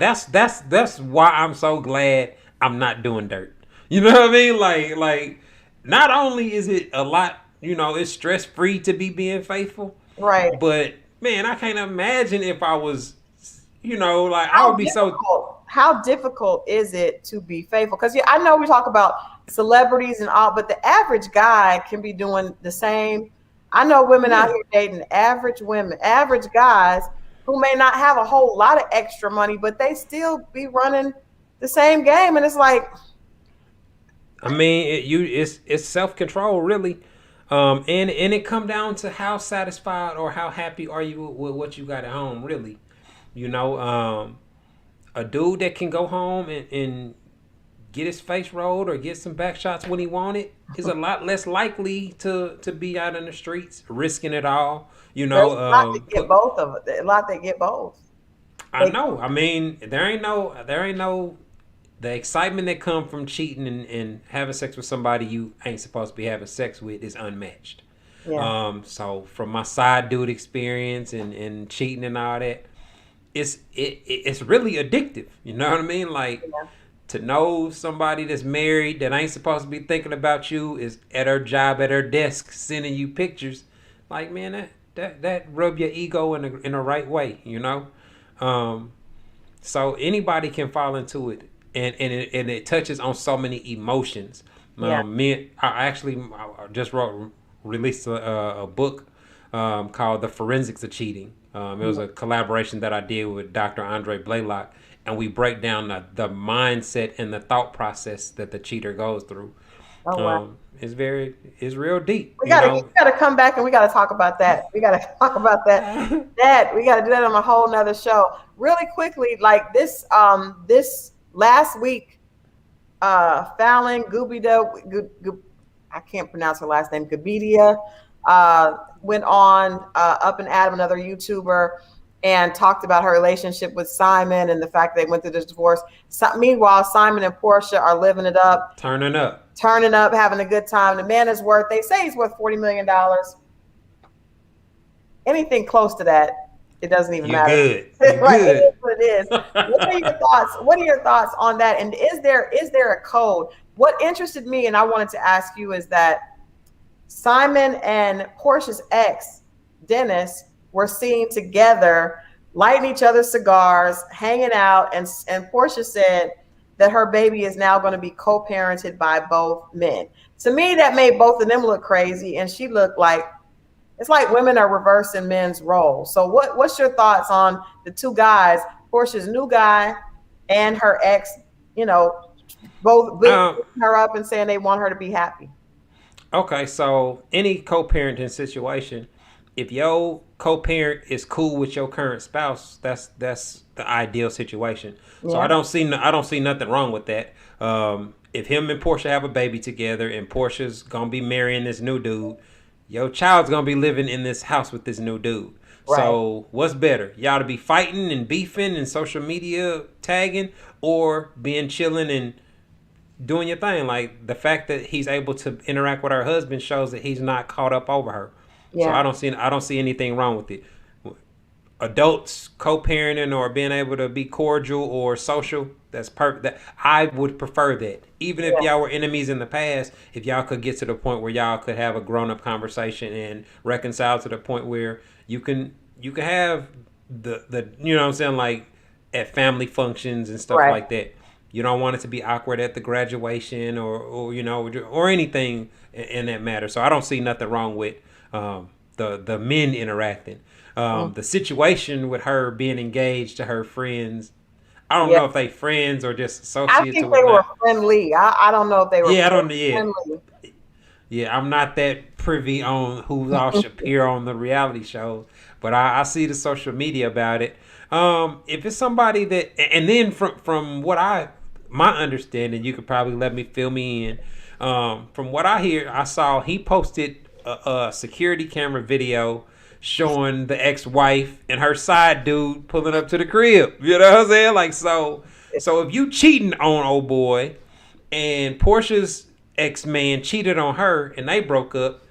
I'm so glad I'm not doing dirt. You know what I mean? Like, not only is it a lot, it's stress free to be being faithful, Right. but man, I can't imagine if I was, like I How would be so. difficult? How difficult is it to be faithful? Because I know we talk about celebrities and all, but the average guy can be doing the same. I know women out Yeah. here dating average women, average guys who may not have a whole lot of extra money, but they still be running the same game. And it's like, I mean, it's self control really, and it come down to how satisfied or how happy are you with what you got at home really, you know. A dude that can go home and get his face rolled or get some back shots when he want it is a lot less likely to be out in the streets risking it all. there's a lot to get Put both of it. A lot that get both. I They, know. I mean, there ain't no the excitement that come from cheating and having sex with somebody you ain't supposed to be having sex with is unmatched. yeah, So from my side dude experience and cheating and all that, it's really addictive. You know what I mean? Like yeah, to know somebody that's married that ain't supposed to be thinking about you is at her job at her desk sending you pictures. Like man, that rub your ego in the right way. Um, so anybody can fall into it, and it touches on so many emotions. yeah. I just released a book called The Forensics of Cheating. It was a collaboration that I did with Dr. Andre Blaylock, and we break down the mindset and the thought process that the cheater goes through. Oh wow. It's real deep. You gotta come back and we gotta talk about that. We gotta talk about that. We gotta do that on a whole nother show. Really quickly, like this last week, Fallon I can't pronounce her last name, Gabidia, went on Up and Adam, another YouTuber, and talked about her relationship with Simon and the fact they went through this divorce. Meanwhile, Simon and Portia are living it up, Turning up. having a good time. The man is they say he's worth $40 million. Anything close to that, it doesn't even You matter. good. You Right, good. it is what it is. What are your thoughts? What are your thoughts on that? And is there a code? What interested me, and I wanted to ask you, is that Simon and Portia's ex, Dennis, were seen together, lighting each other's cigars, hanging out, and Portia said that her baby is now going to be co-parented by both men. To me, that made both of them look crazy, and she looked like it's like women are reversing men's roles. So what's your thoughts on the two guys, Portia's new guy and her ex, both beating her up and saying they want her to be happy? Okay, so any co-parenting situation, if your co-parent is cool with your current spouse, that's the ideal situation. So Yeah. I don't see nothing wrong with that. If him and Portia have a baby together and Portia's gonna be marrying this new dude, your child's gonna be living in this house with this new dude. Right. So what's better? Y'all to be fighting and beefing and social media tagging, or being chilling and doing your thing? Like the fact that he's able to interact with her husband shows that he's not caught up over her. So Yeah. I don't see anything wrong with it. Adults co-parenting or being able to be cordial or social, that's perfect. That I would prefer that. Even if Yeah. y'all were enemies in the past, if y'all could get to the point where y'all could have a grown-up conversation and reconcile to the point where you can have the you know what I'm saying, like at family functions and stuff Right. like that. You don't want it to be awkward at the graduation or or anything in that matter. So I don't see nothing wrong with the men interacting. The situation with her being engaged to her friends, I don't Yeah. know if they friends or just I associates think or they were whatnot. friendly. I don't know if they were Yeah, I don't. Yeah, friendly. yeah. I'm not that privy on who all should appear on the reality shows, but I see the social media about it. If it's somebody that, and then from what my understanding, you could probably let me fill me in. From what I saw he posted a security camera video showing the ex-wife and her side dude pulling up to the crib. You know what I'm saying? Like, so if you cheating on old boy and Portia's ex-man cheated on her and they broke up,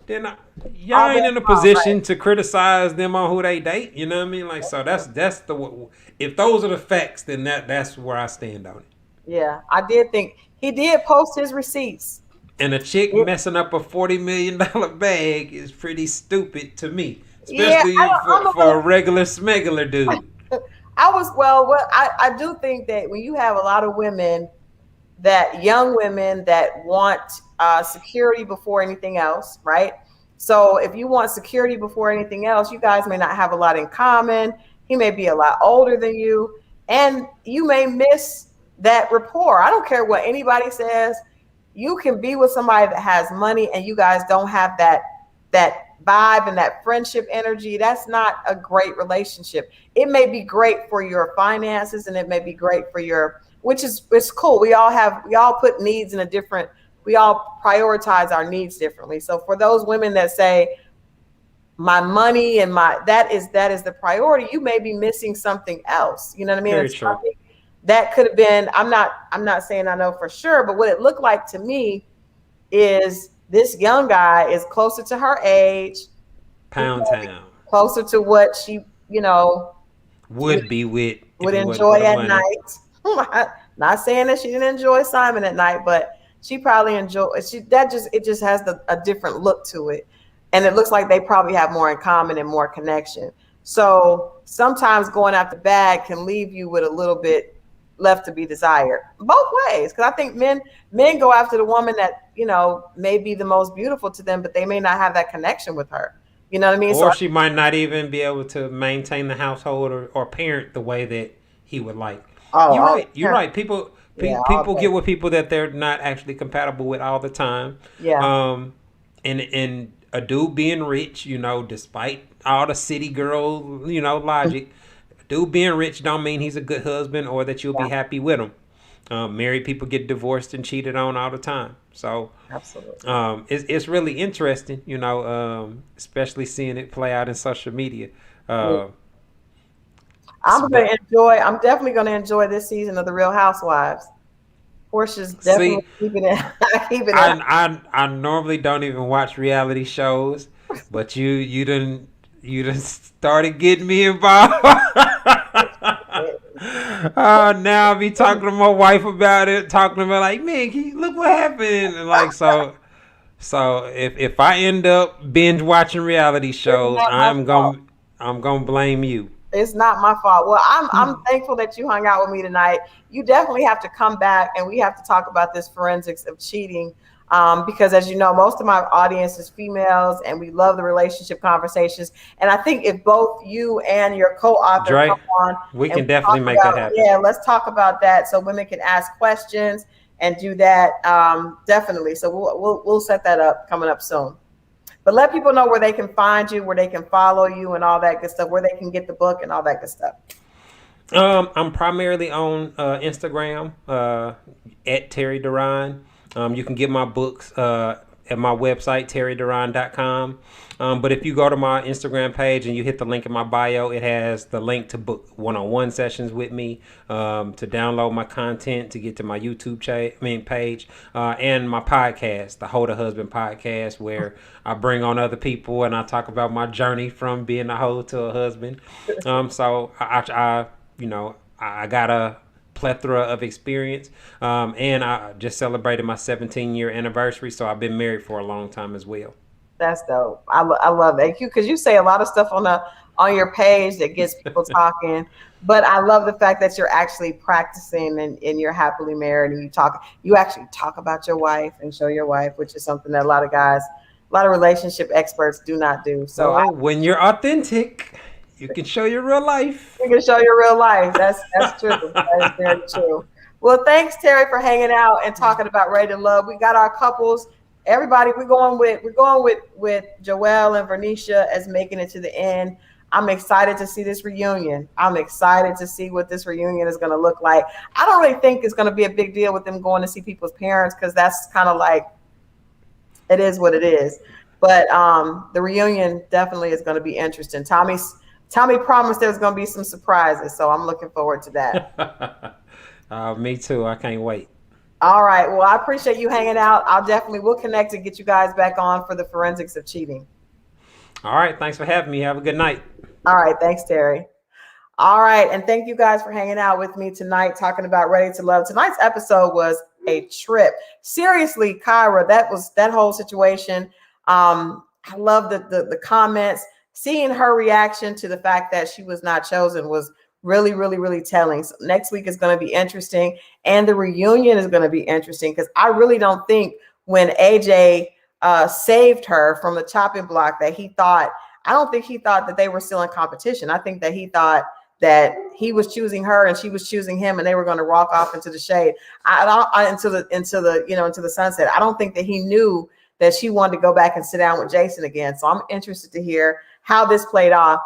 then y'all ain't in a position to criticize them on who they date. You know what I mean? Like, so that's the, if those are the facts, then that's where I stand on it. Yeah, I did think he did post his receipts. And a chick messing up a $40 million bag is pretty stupid to me, especially for a regular smuggler dude. I do think that when you have a lot of women, that young women that want security before anything else, right? So if you want security before anything else, you guys may not have a lot in common. He may be a lot older than you, and you may miss that rapport. I don't care what anybody says. You can be with somebody that has money and you guys don't have that vibe and that friendship energy. That's not a great relationship. It may be great for your finances and it may be great for your, it's cool. We all put needs in we all prioritize our needs differently. So for those women that say my money and that is the priority, you may be missing something else. You know what I mean? Very true. That could have been, I'm not saying I know for sure, but what it looked like to me is this young guy is closer to her age. Pound town. Closer to what she, would enjoy at night. Not saying that she didn't enjoy Simon at night, but she probably enjoyed it just has a different look to it. And it looks like they probably have more in common and more connection. So sometimes going after the bag can leave you with a little bit left to be desired, both ways. Because I think men go after the woman that may be the most beautiful to them, but they may not have that connection with her. You know what I mean? Or she might not even be able to maintain the household or parent the way that he would like. You're right. People get with people that they're not actually compatible with all the time. Yeah. And a dude being rich, despite all the city girl, logic. Dude being rich don't mean he's a good husband or that you'll be happy with him. Married people get divorced and cheated on all the time. So absolutely, it's really interesting, especially seeing it play out in social media. I'm definitely going to enjoy this season of The Real Housewives. Portia's definitely keeping it. I normally don't even watch reality shows, but you done started getting me involved. Now I be talking to my wife about it, talking about like, man, look what happened, and like so if I end up binge watching reality shows, I'm gonna blame you. It's not my fault. Well, I'm thankful that you hung out with me tonight. You definitely have to come back and we have to talk about this forensics of cheating. Because as you know, most of my audience is females and we love the relationship conversations. And I think if both you and your co-author come on, we can definitely make that happen. Yeah, let's talk about that so women can ask questions and do that. Definitely. So we'll set that up coming up soon. But let people know where they can find you, where they can follow you and all that good stuff, where they can get the book and all that good stuff. I'm primarily on Instagram at Terry Deron. You can get my books at my website, terryderon.com. But if you go to my Instagram page and you hit the link in my bio, it has the link to book one-on-one sessions with me, to download my content, to get to my YouTube page, and my podcast, the Hoe to Husband podcast, where I bring on other people and I talk about my journey from being a hoe to a husband. So I got a plethora of experience, and I just celebrated my 17-year anniversary, so I've been married for a long time as well. That's dope. I love that, because you say a lot of stuff on your page that gets people talking, but I love the fact that you're actually practicing and you're happily married, and you actually talk about your wife and show your wife, which is something that a lot of relationship experts do not do. So when you're authentic, you can show your real life. You can show your real life. That's true. That is very true. Well, thanks, Terry, for hanging out and talking about Ready to Love. We got our couples. Everybody, we're going with Joelle and Vernicia as making it to the end. I'm excited to see this reunion. I'm excited to see what this reunion is going to look like. I don't really think it's going to be a big deal with them going to see people's parents, because that's kind of like, it is what it is. But the reunion definitely is going to be interesting. Tommy promised there's going to be some surprises, so I'm looking forward to that. Me too. I can't wait. All right. Well, I appreciate you hanging out. We'll connect and get you guys back on for the forensics of cheating. All right. Thanks for having me. Have a good night. All right. Thanks, Terry. All right. And thank you guys for hanging out with me tonight, talking about Ready to Love. Tonight's episode was a trip. Seriously, Kyra, that whole situation. I love the comments. Seeing her reaction to the fact that she was not chosen was really, really, really telling. So next week is going to be interesting, and the reunion is going to be interesting, because I really don't think when AJ saved her from the chopping block that I don't think he thought that they were still in competition. I think that he thought that he was choosing her and she was choosing him, and they were going to walk off into the shade, into the sunset. I don't think that he knew that she wanted to go back and sit down with Jason again. So I'm interested to hear how this played off.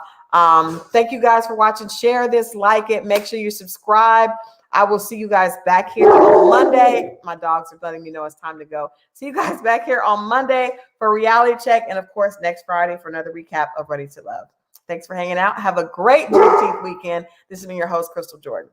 Thank you guys for watching. Share this, like it, make sure you subscribe. I will see you guys back here on Monday. My dogs are letting me know it's time to go. See you guys back here on Monday for Reality Check, and of course next Friday for another recap of Ready to Love. Thanks for hanging out. Have a great Juneteenth weekend. This has been your host, Christal Jordan.